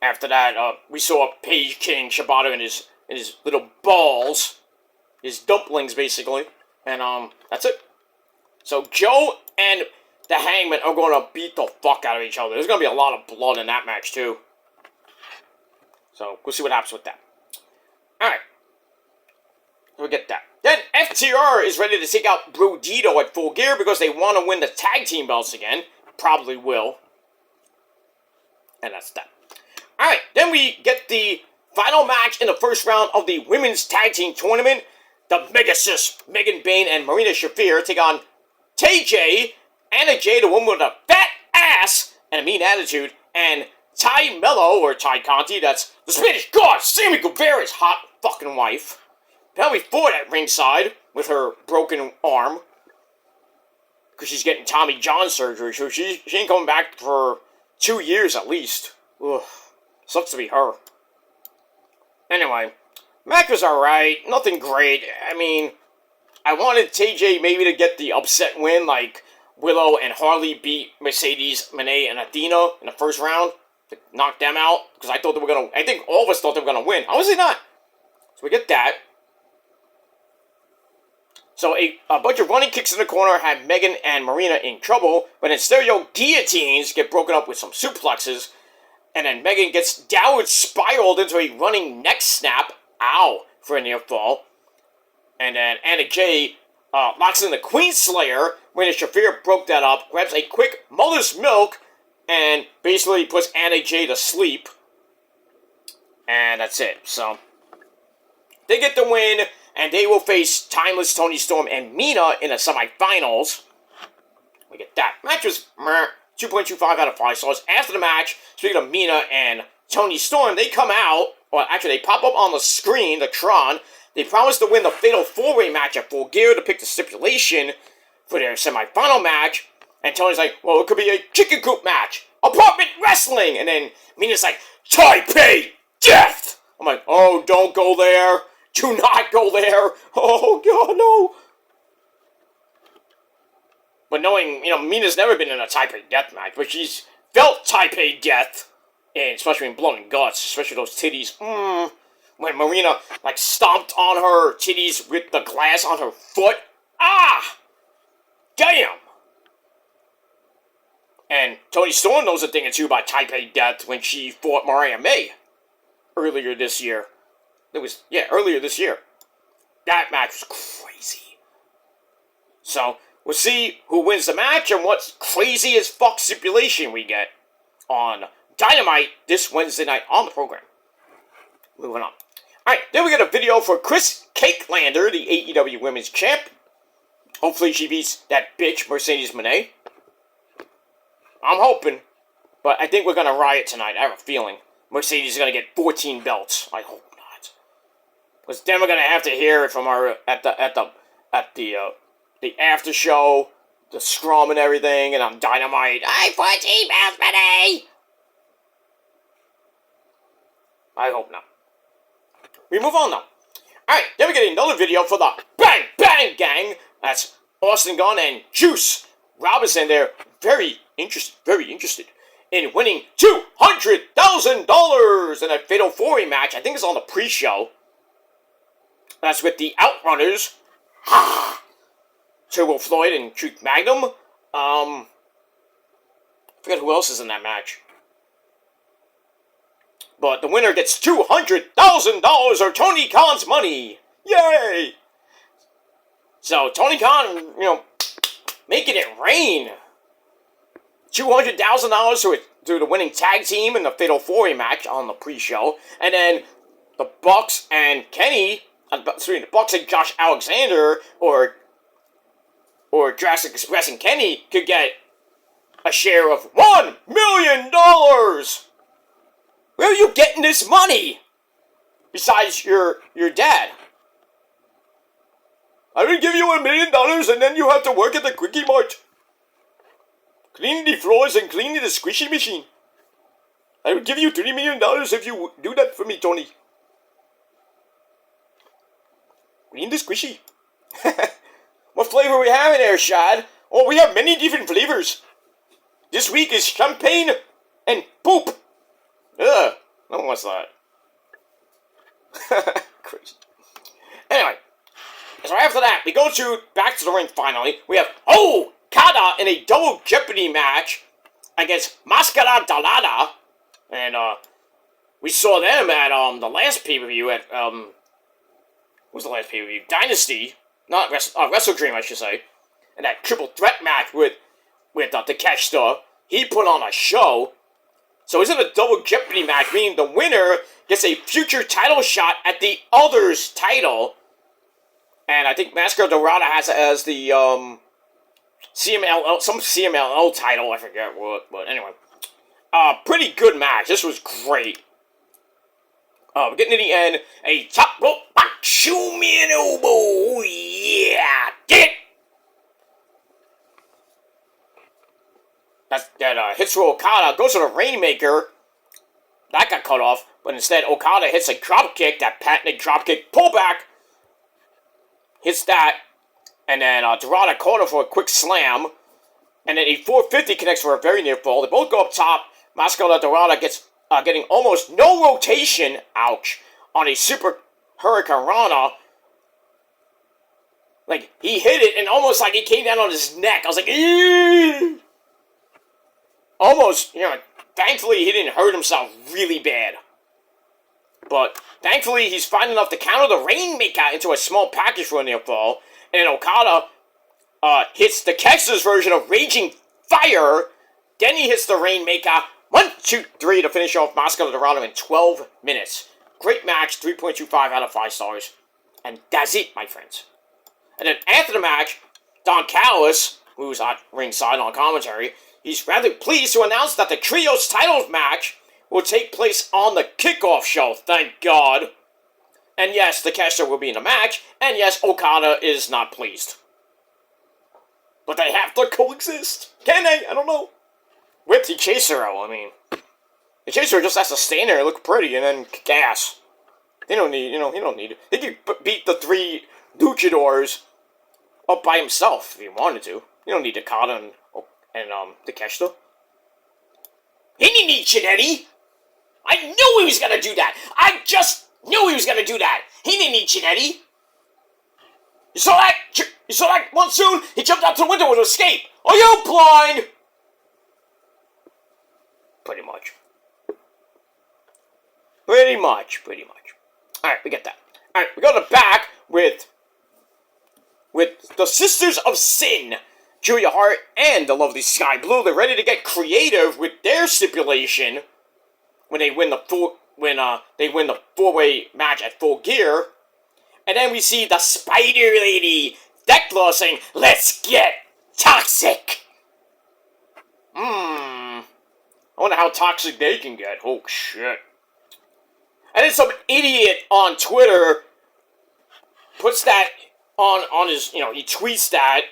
after that, we saw Page King Shibata in his little balls. His dumplings, basically. And that's it. So Joe and the Hangman are going to beat the fuck out of each other. There's going to be a lot of blood in that match, too. So we'll see what happens with that. Alright. We'll get that. Then FTR is ready to take out Brodito at Full Gear because they want to win the tag team belts again. Probably will. And that's that. Alright, then we get the final match in the first round of the women's tag team tournament. The Mega Sis, Megan Bayne and Marina Shafir take on TJ, Anna Jay, the woman with a fat ass and a mean attitude, and Ty Mello, or Ty Conti, that's the Spanish god, Sammy Guevara's hot fucking wife. Pelly Ford at ringside with her broken arm. Because she's getting Tommy John surgery, so she ain't coming back for 2 years at least. Ugh. Sucks to be her. Anyway, match was alright, nothing great. I mean, I wanted TJ maybe to get the upset win, like Willow and Harley beat Mercedes, Moné, and Athena in the first round to knock them out, because I thought they were going to, I think all of us thought they were going to win. Obviously not. So we get that. So a bunch of running kicks in the corner had Megan and Marina in trouble, but then stereo guillotines get broken up with some suplexes, and then Megan gets downward spiraled into a running neck snap, ow, for a near fall. And then Anna Jay locks in the Queen Slayer when Shafir broke that up, grabs a quick mother's milk, and basically puts Anna Jay to sleep. And that's it. So they get the win, and they will face Timeless Tony Storm and Mina in the semifinals. We get that. Match was 2.25 out of 5 stars. After the match, speaking of Mina and Tony Storm, they come out, or actually they pop up on the screen, the Tron. They promise to win the Fatal 4-Way match at Full Gear to pick the stipulation for their semi-final match. And Tony's like, well, it could be a chicken coop match, apartment wrestling. And then Mina's like, Taipei death. I'm like, oh, don't go there. Do not go there. Oh, God, no. But knowing, Mina's never been in a Taipei death match, but she's felt Taipei death, and especially in blood and guts, especially those titties. When Marina, stomped on her titties with the glass on her foot. Ah! Damn! And Toni Storm knows a thing or two about Taipei death when she fought Mariah May earlier this year. Earlier this year. That match was crazy. So, we'll see who wins the match and what crazy as fuck stipulation we get on Dynamite this Wednesday night on the program. Moving on. Alright, then we get a video for Chris Cakelander, the AEW Women's Champ. Hopefully she beats that bitch, Mercedes Moné. I'm hoping, but I think we're gonna riot tonight. I have a feeling Mercedes is gonna get 14 belts. I hope not, because then we're gonna have to hear it from our at the after show, the scrum and everything, and I'm Dynamite. I 14 belts, Moné. I hope not. We move on now. Alright, then we get another video for the Bang Bang Gang. That's Austin Gunn and Juice Robinson. They're very interested in winning $200,000 in a Fatal 4-Way match. I think it's on the pre-show. That's with the Outrunners. Turbo Floyd and Truth Magnum. I forget who else is in that match. But the winner gets $200,000 or Tony Khan's money. Yay! So, Tony Khan, making it rain. $200,000 to the winning tag team in the Fatal 4-Way match on the pre-show. And then the Bucks and the Bucks and Josh Alexander or Jurassic Express and Kenny could get a share of $1 million. Where are you getting this money? Besides your dad. I will give you $1 million and then you have to work at the Quickie Mart. Cleaning the floors and cleaning the squishy machine. I will give you $3 million if you do that for me, Tony. Clean the squishy. What flavor are we having there, Shad? Oh, we have many different flavors. This week is champagne and poop. Ugh, no one wants that. Crazy. Anyway, so after that, we go back to the ring finally. We have Okada in a double Jeopardy match against Mascara Dorada. And we saw them at the last pay-per-view at, what was the last pay-per-view? Dynasty. Not Wrestle Dream, I should say. And that triple threat match with Takeshita. He put on a show. So it's a double Jeopardy match, meaning the winner gets a future title shot at the other's title. And I think Mascara Dorada has it as the CMLL, some CMLL title, I forget what, but anyway. Pretty good match. This was great. We're getting to the end. A top rope shoot me an elbow. Yeah, get it. That hits for Okada, goes to the Rainmaker. That got cut off, but instead Okada hits a dropkick, that patented dropkick pullback. Hits that, and then Dorada caught him for a quick slam. And then a 450 connects for a very near fall. They both go up top. Mascara Dorada gets getting almost no rotation, ouch, on a super Hurricane Rana. Like, he hit it and almost like it came down on his neck. I was like, eeeh! Almost, thankfully he didn't hurt himself really bad. But thankfully he's fine enough to counter the Rainmaker into a small package for a near fall. And then Okada hits the Kexter's version of Raging Fire. Then he hits the Rainmaker. 1, 2, 3 to finish off Mascara Dorada in 12 minutes. Great match, 3.25 out of 5 stars. And that's it, my friends. And then after the match, Don Callis, who's at ringside on commentary, he's rather pleased to announce that the Trios title match will take place on the kickoff show, thank God. And yes, Takeshita will be in the match, and yes, Okada is not pleased. But they have to coexist. Can they? I don't know. With the Chasero, I mean. The Chaser just has to stand there and look pretty and then kick ass. They don't need, he don't need it. He could beat the 3 luchadors up by himself if he wanted to. You don't need Okada and Takeshita. He didn't need Chinetti. I knew he was gonna do that. I just knew he was gonna do that. He didn't need Chinetti. You saw that? You saw that Monsoon? He jumped out the window to escape. Are you blind? Pretty much. Pretty much. Alright, we get that. Alright, we go to the back with the Sisters of Sin, Julia Hart and the lovely Sky Blue. They're ready to get creative with their stipulation when they win the 4-way match at Full Gear. And then we see the Spider Lady, Thekla, saying, "Let's get toxic." I wonder how toxic they can get. Oh, shit. And then some idiot on Twitter puts that on his, he tweets that,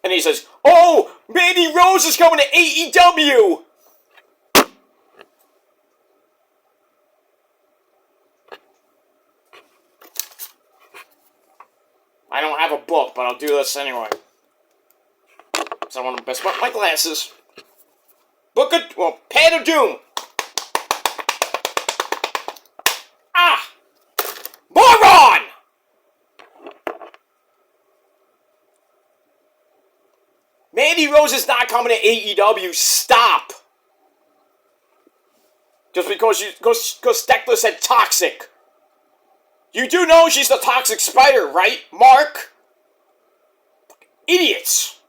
and he says, "Oh, Mandy Rose is coming to AEW." I don't have a book, but I'll do this anyway. So I want to best my glasses. Pad of Doom. Moron! Mandy Rose is not coming to AEW. Stop. Just because Thekla said toxic. You do know she's the toxic spider, right, Mark? Idiots.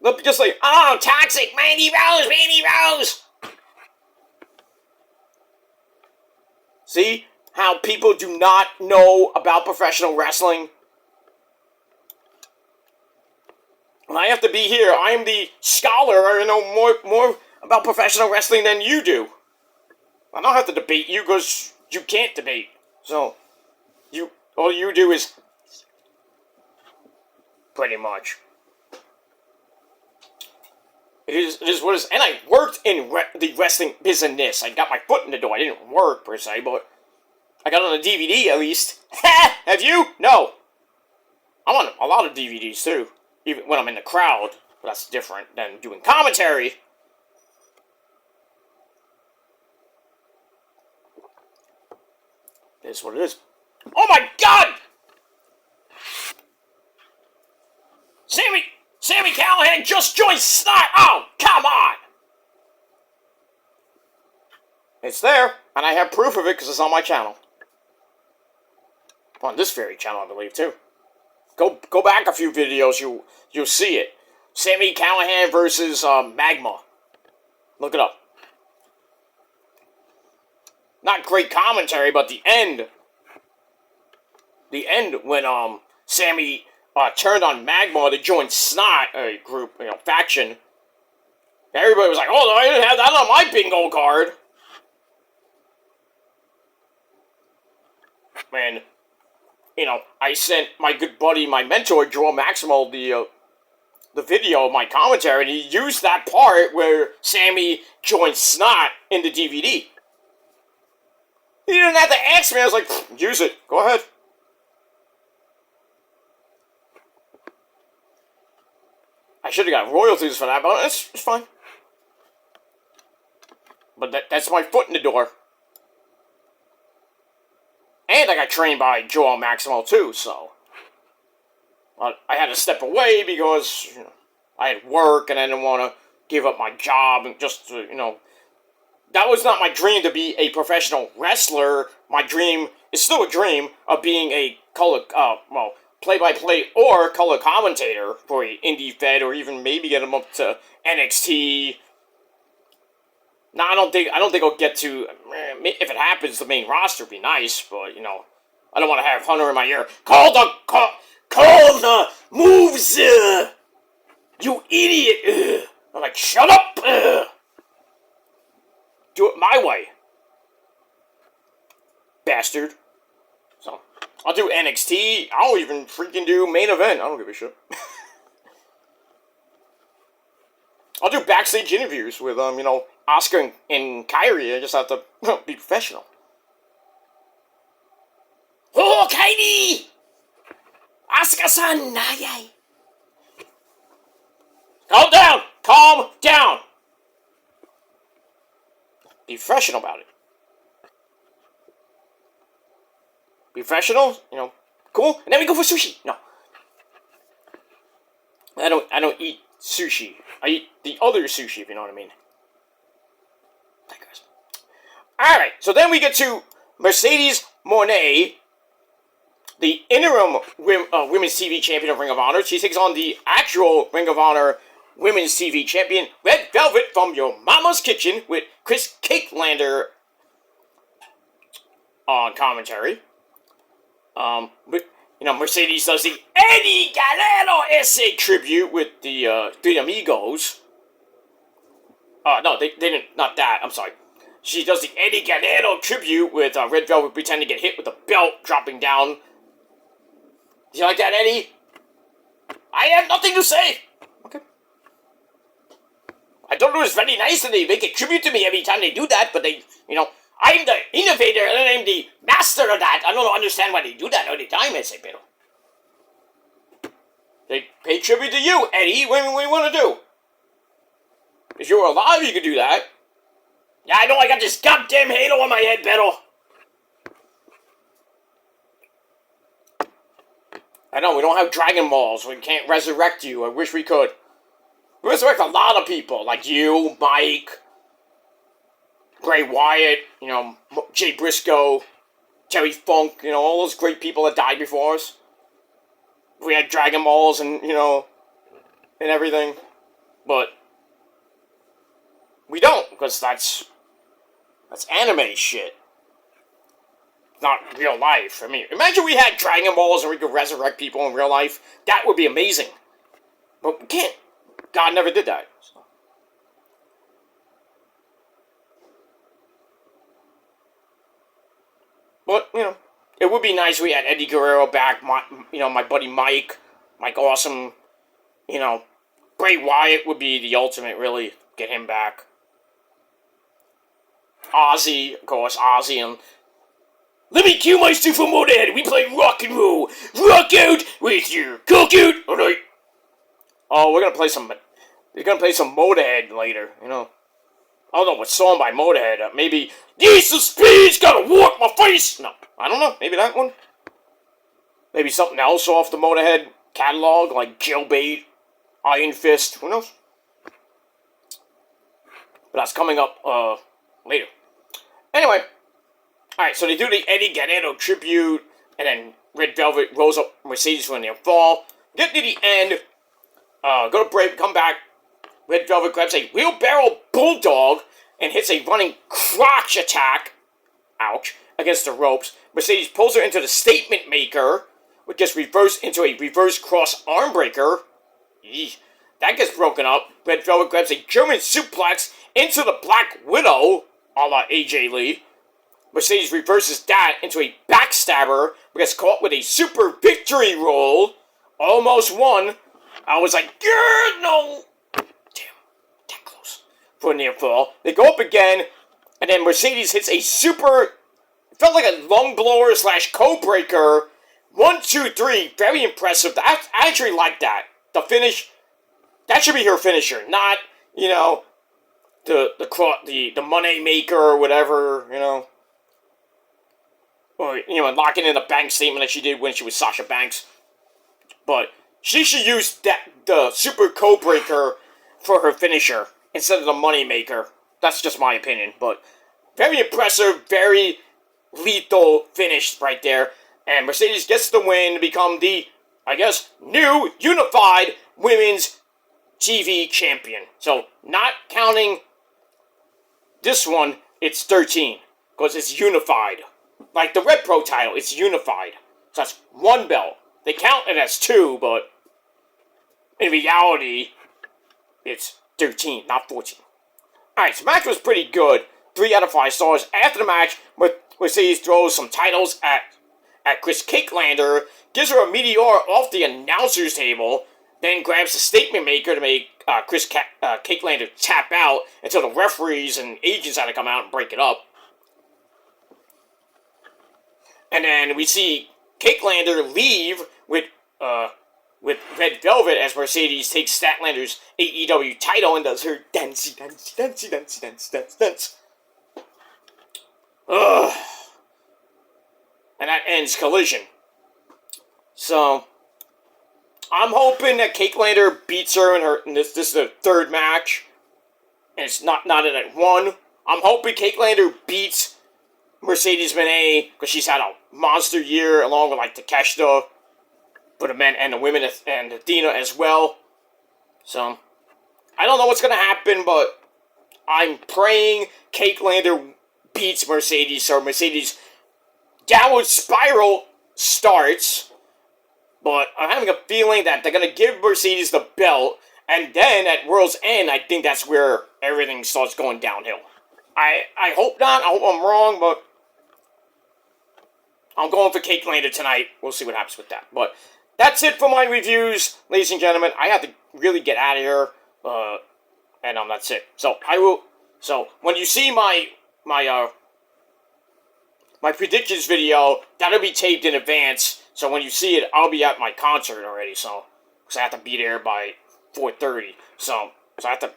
Look, just like, oh, toxic, Mandy Rose. See how people do not know about professional wrestling? When I have to be here, I am the scholar. I know more about professional wrestling than you do. I don't have to debate you because you can't debate. So, all you do is pretty much. It is what it is. And I worked in the wrestling business. I got my foot in the door. I didn't work, per se, but I got on a DVD, at least. Have you? No. I'm on a lot of DVDs, too. Even when I'm in the crowd. But that's different than doing commentary. It is what it is. Oh, my God! Sammy Callahan just joined Snot! Oh, come on! It's there, and I have proof of it because it's on my channel. On this very channel, I believe, too. Go back a few videos, you'll see it. Sammy Callahan versus Magma. Look it up. Not great commentary, but the end. The end when Sammy turned on Magma to join Snot, a group, faction. Everybody was like, "Oh, I didn't have that on my bingo card." And I sent my good buddy, my mentor, Joel Maximal, the video of my commentary, and he used that part where Sammy joined Snot in the DVD. He didn't have to ask me. I was like, use it. Go ahead. I should have got royalties for that, but it's fine. But that's my foot in the door. And I got trained by Joel Maximal, too, so I had to step away because I had work and I didn't want to give up my job and just, that was not my dream to be a professional wrestler. My dream is still a dream of being a color, play-by-play or color commentator for an indie fed, or even maybe get them up to NXT. No, I don't think I'll get to. If it happens, the main roster would be nice, but I don't want to have Hunter in my ear. Call the moves, you idiot! I'm like, shut up! do it my way. Bastard. So, I'll do NXT. I'll even freaking do main event. I don't give a shit. I'll do backstage interviews with, Oscar and Kyrie. I just have to be professional. Oh, Kyrie! Oscar-san! Yay! Calm down! Calm down! Be professional about it. Be professional, cool. And then we go for sushi. No. I don't eat sushi. I eat the other sushi, if you know what I mean. Alright, so then we get to Mercedes Moné, the interim Women's TV Champion of Ring of Honor. She takes on the actual Ring of Honor Women's TV Champion, Red Velvet from Your Mama's Kitchen, with Chris Cakelander on commentary. But, Mercedes does the Eddie Guerrero essay tribute with the Three Amigos. No, they didn't, not that, I'm sorry. She does the Eddie Guerrero tribute with Red Velvet pretending to get hit with a belt dropping down. Did you like that, Eddie? I have nothing to say. Okay. I thought it was very nice that they make a tribute to me every time they do that, but they, I'm the innovator and I'm the master of that. I don't understand why they do that all the time, ese pero. They pay tribute to you, Eddie. What do you want to do? If you were alive, you could do that. Yeah, I know I got this goddamn halo on my head, pero. I know, we don't have Dragon Balls. We can't resurrect you. I wish we could. We resurrect a lot of people, like you, Mike, Bray Wyatt, Jay Briscoe, Terry Funk, all those great people that died before us. We had Dragon Balls and, and everything. But we don't, because that's anime shit. Not real life. I mean, imagine we had Dragon Balls and we could resurrect people in real life. That would be amazing. But we can't. God never did that. So. But, it would be nice if we had Eddie Guerrero back, my buddy Mike Awesome, Bray Wyatt would be the ultimate, really, get him back. Ozzy, of course, and let me cue my super Motorhead. We play rock and roll. Rock out with your cock out. Alright. Oh, we're gonna play some Motorhead later, I don't know what song by Motorhead. Maybe Ace of Spades gotta walk my face. No, I don't know. Maybe that one. Maybe something else off the Motorhead catalog, like Jailbait, Iron Fist. Who knows? But that's coming up later. Anyway. Alright, so they do the Eddie Guerrero tribute, and then Red Velvet rolls up Mercedes when they fall. Get to the end, go to break, come back. Red Velvet grabs a wheelbarrow bulldog and hits a running crotch attack, ouch, against the ropes. Mercedes pulls her into the statement maker, which gets reversed into a reverse cross arm breaker. Eesh. That gets broken up. Red Velvet grabs a German suplex into the Black Widow, a la AJ Lee. Mercedes reverses that into a backstabber, but gets caught with a super victory roll. Almost won. I was like, yeah, no. Damn, that close for a near fall. They go up again, and then Mercedes hits a super, felt like a lung blower / code breaker. 1, 2, 3, very impressive. I actually like that. The finish, that should be her finisher, not, the money maker or whatever, Or, locking in the bank statement like she did when she was Sasha Banks. But she should use the super code breaker for her finisher instead of the money maker. That's just my opinion. But very impressive, very lethal finish right there. And Mercedes gets the win to become the, new unified women's TV champion. So, not counting this one, it's 13. Because it's unified. Like the Red Pro title, it's unified. So that's 1 belt. They count it as 2, but in reality, it's 13, not 14. Alright, so match was pretty good. 3 out of 5 stars. After the match, Mercedes throws some titles at Chris Cakelander, gives her a meteor off the announcer's table, then grabs the statement maker to make Chris Cakelander tap out until the referees and agents had to come out and break it up. And then we see Cakelander leave with Red Velvet as Mercedes takes Statlander's AEW title and does her dance. Ugh. And that ends Collision. So, I'm hoping that Cakelander beats her in this is the 3rd match. And it's not at 1. I'm hoping Cakelander beats Mercedes Moné because she's had a monster year along with like Takeshita for the men and the women and Athena as well. So, I don't know what's going to happen, but I'm praying Cakelander beats Mercedes so Mercedes' downward spiral starts. But I'm having a feeling that they're going to give Mercedes the belt, and then at World's End, I think that's where everything starts going downhill. I hope not. I hope I'm wrong, but I'm going for Cakelander tonight. We'll see what happens with that. But that's it for my reviews, ladies and gentlemen. I have to really get out of here, and that's it. So I will. So when you see my predictions video, that'll be taped in advance. So when you see it, I'll be at my concert already. So because I have to be there by 4:30. So I have to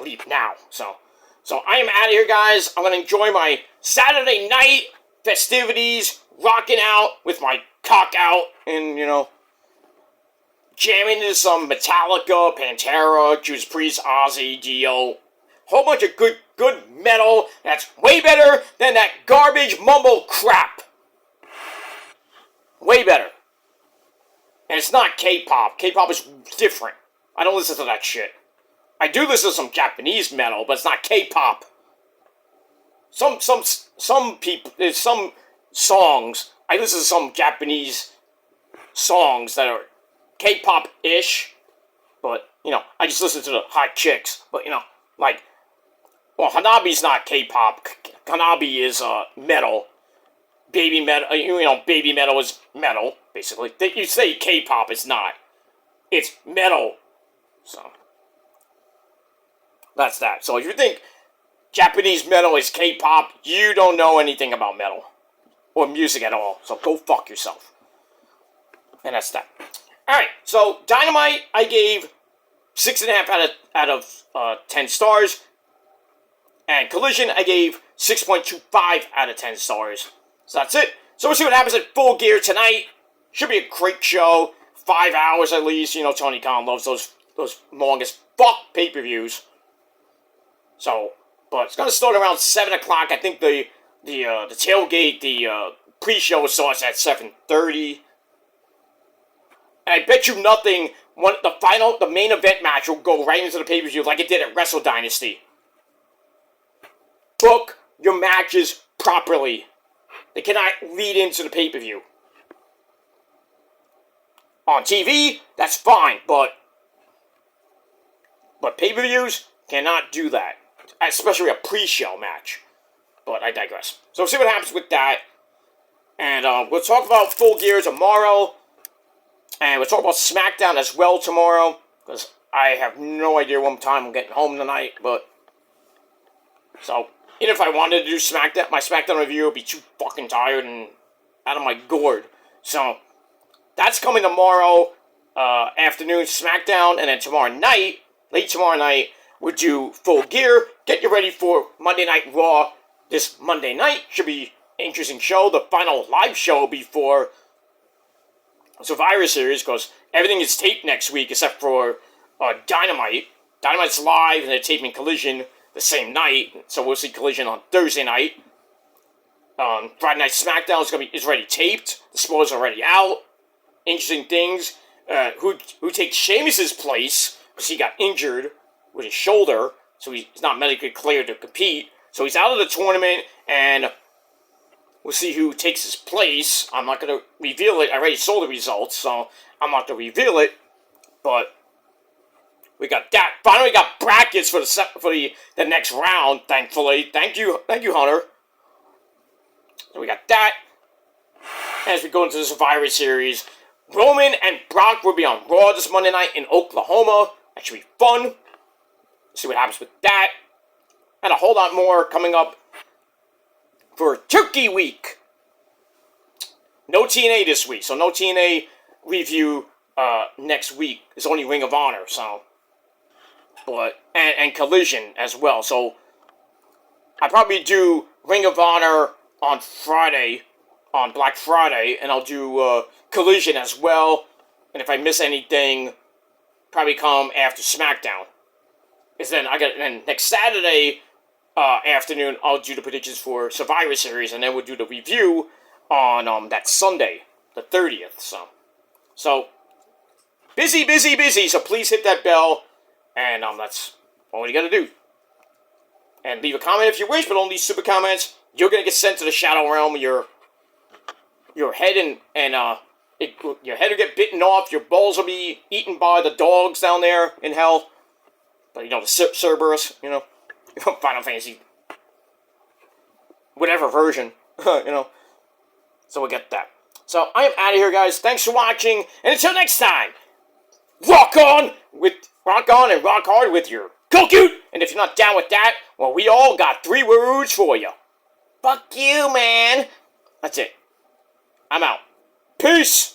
leave now. So I am out of here, guys. I'm gonna enjoy my Saturday night festivities, rocking out with my cock out, and jamming into some Metallica, Pantera, Judas Priest, Ozzy, Dio. Whole bunch of good metal that's way better than that garbage mumble crap. Way better. And it's not K-pop. K-pop is different. I don't listen to that shit. I do listen to some Japanese metal, but it's not K-pop. Some people, there's some songs, I listen to some Japanese songs that are K-pop-ish, but, I just listen to the hot chicks, but, Hanabi's not K-pop. Hanabi is, metal. Baby metal, baby metal is metal, basically. You say K-pop, it's not. It's metal. So, that's that. So if you think Japanese metal is K-pop, you don't know anything about metal. Or music at all. So go fuck yourself. And that's that. Alright, so Dynamite, I gave 6.5 out of 10 stars. And Collision, I gave 6.25 out of 10 stars. So that's it. So we'll see what happens at Full Gear tonight. Should be a great show. 5 hours at least. Tony Khan loves those long as fuck pay-per-views. So, but it's gonna start around 7 o'clock. I think the tailgate, the pre-show starts at 7:30. And I bet you nothing. The main event match will go right into the pay-per-view like it did at Wrestle Dynasty. Book your matches properly. They cannot lead into the pay-per-view. On TV, that's fine, but pay-per-views cannot do that. Especially a pre-show match. But I digress. So we'll see what happens with that. And we'll talk about Full Gear tomorrow. And we'll talk about SmackDown as well tomorrow. Because I have no idea what time I'm getting home tonight. But so, even if I wanted to do SmackDown, my SmackDown review would be too fucking tired and out of my gourd. So, that's coming tomorrow afternoon, SmackDown. And then tomorrow night, late tomorrow night, we'll do Full Gear. Get you ready for Monday Night Raw this Monday night. Should be an interesting show. The final live show before Survivor Series, because everything is taped next week except for Dynamite. Dynamite's live, and they're taping Collision the same night, so we'll see Collision on Thursday night. Friday Night SmackDown is already taped. The spoilers are already out. Interesting things. Who takes Sheamus's place, because he got injured with his shoulder, so he's not medically cleared to compete. So he's out of the tournament, and we'll see who takes his place. I'm not going to reveal it. I already saw the results, so I'm not going to reveal it. But We got that. Finally, got brackets for the next round. Thankfully, thank you, Hunter. So we got that. As we go into the Survivor Series, Roman and Brock will be on Raw this Monday night in Oklahoma. That should be fun. See what happens with that. And a whole lot more coming up for Turkey Week. No TNA this week, so no TNA review next week. It's only Ring of Honor, so. But and Collision as well. So I probably do Ring of Honor on Friday, on Black Friday, and I'll do Collision as well. And if I miss anything, probably come after SmackDown. Because then next Saturday afternoon, I'll do the predictions for Survivor Series, and then we'll do the review on that Sunday, the 30th. So busy. So please hit that bell, and that's all you gotta do. And leave a comment if you wish, but only super comments. You're gonna get sent to the Shadow Realm. Your head your head will get bitten off. Your balls will be eaten by the dogs down there in hell. But the Cerberus, Final Fantasy, whatever version, So we'll get that. So I am out of here, guys. Thanks for watching, and until next time, rock on and rock hard with your Cool. And if you're not down with that, well, we all got 3 words for you. Fuck you, man. That's it. I'm out. Peace.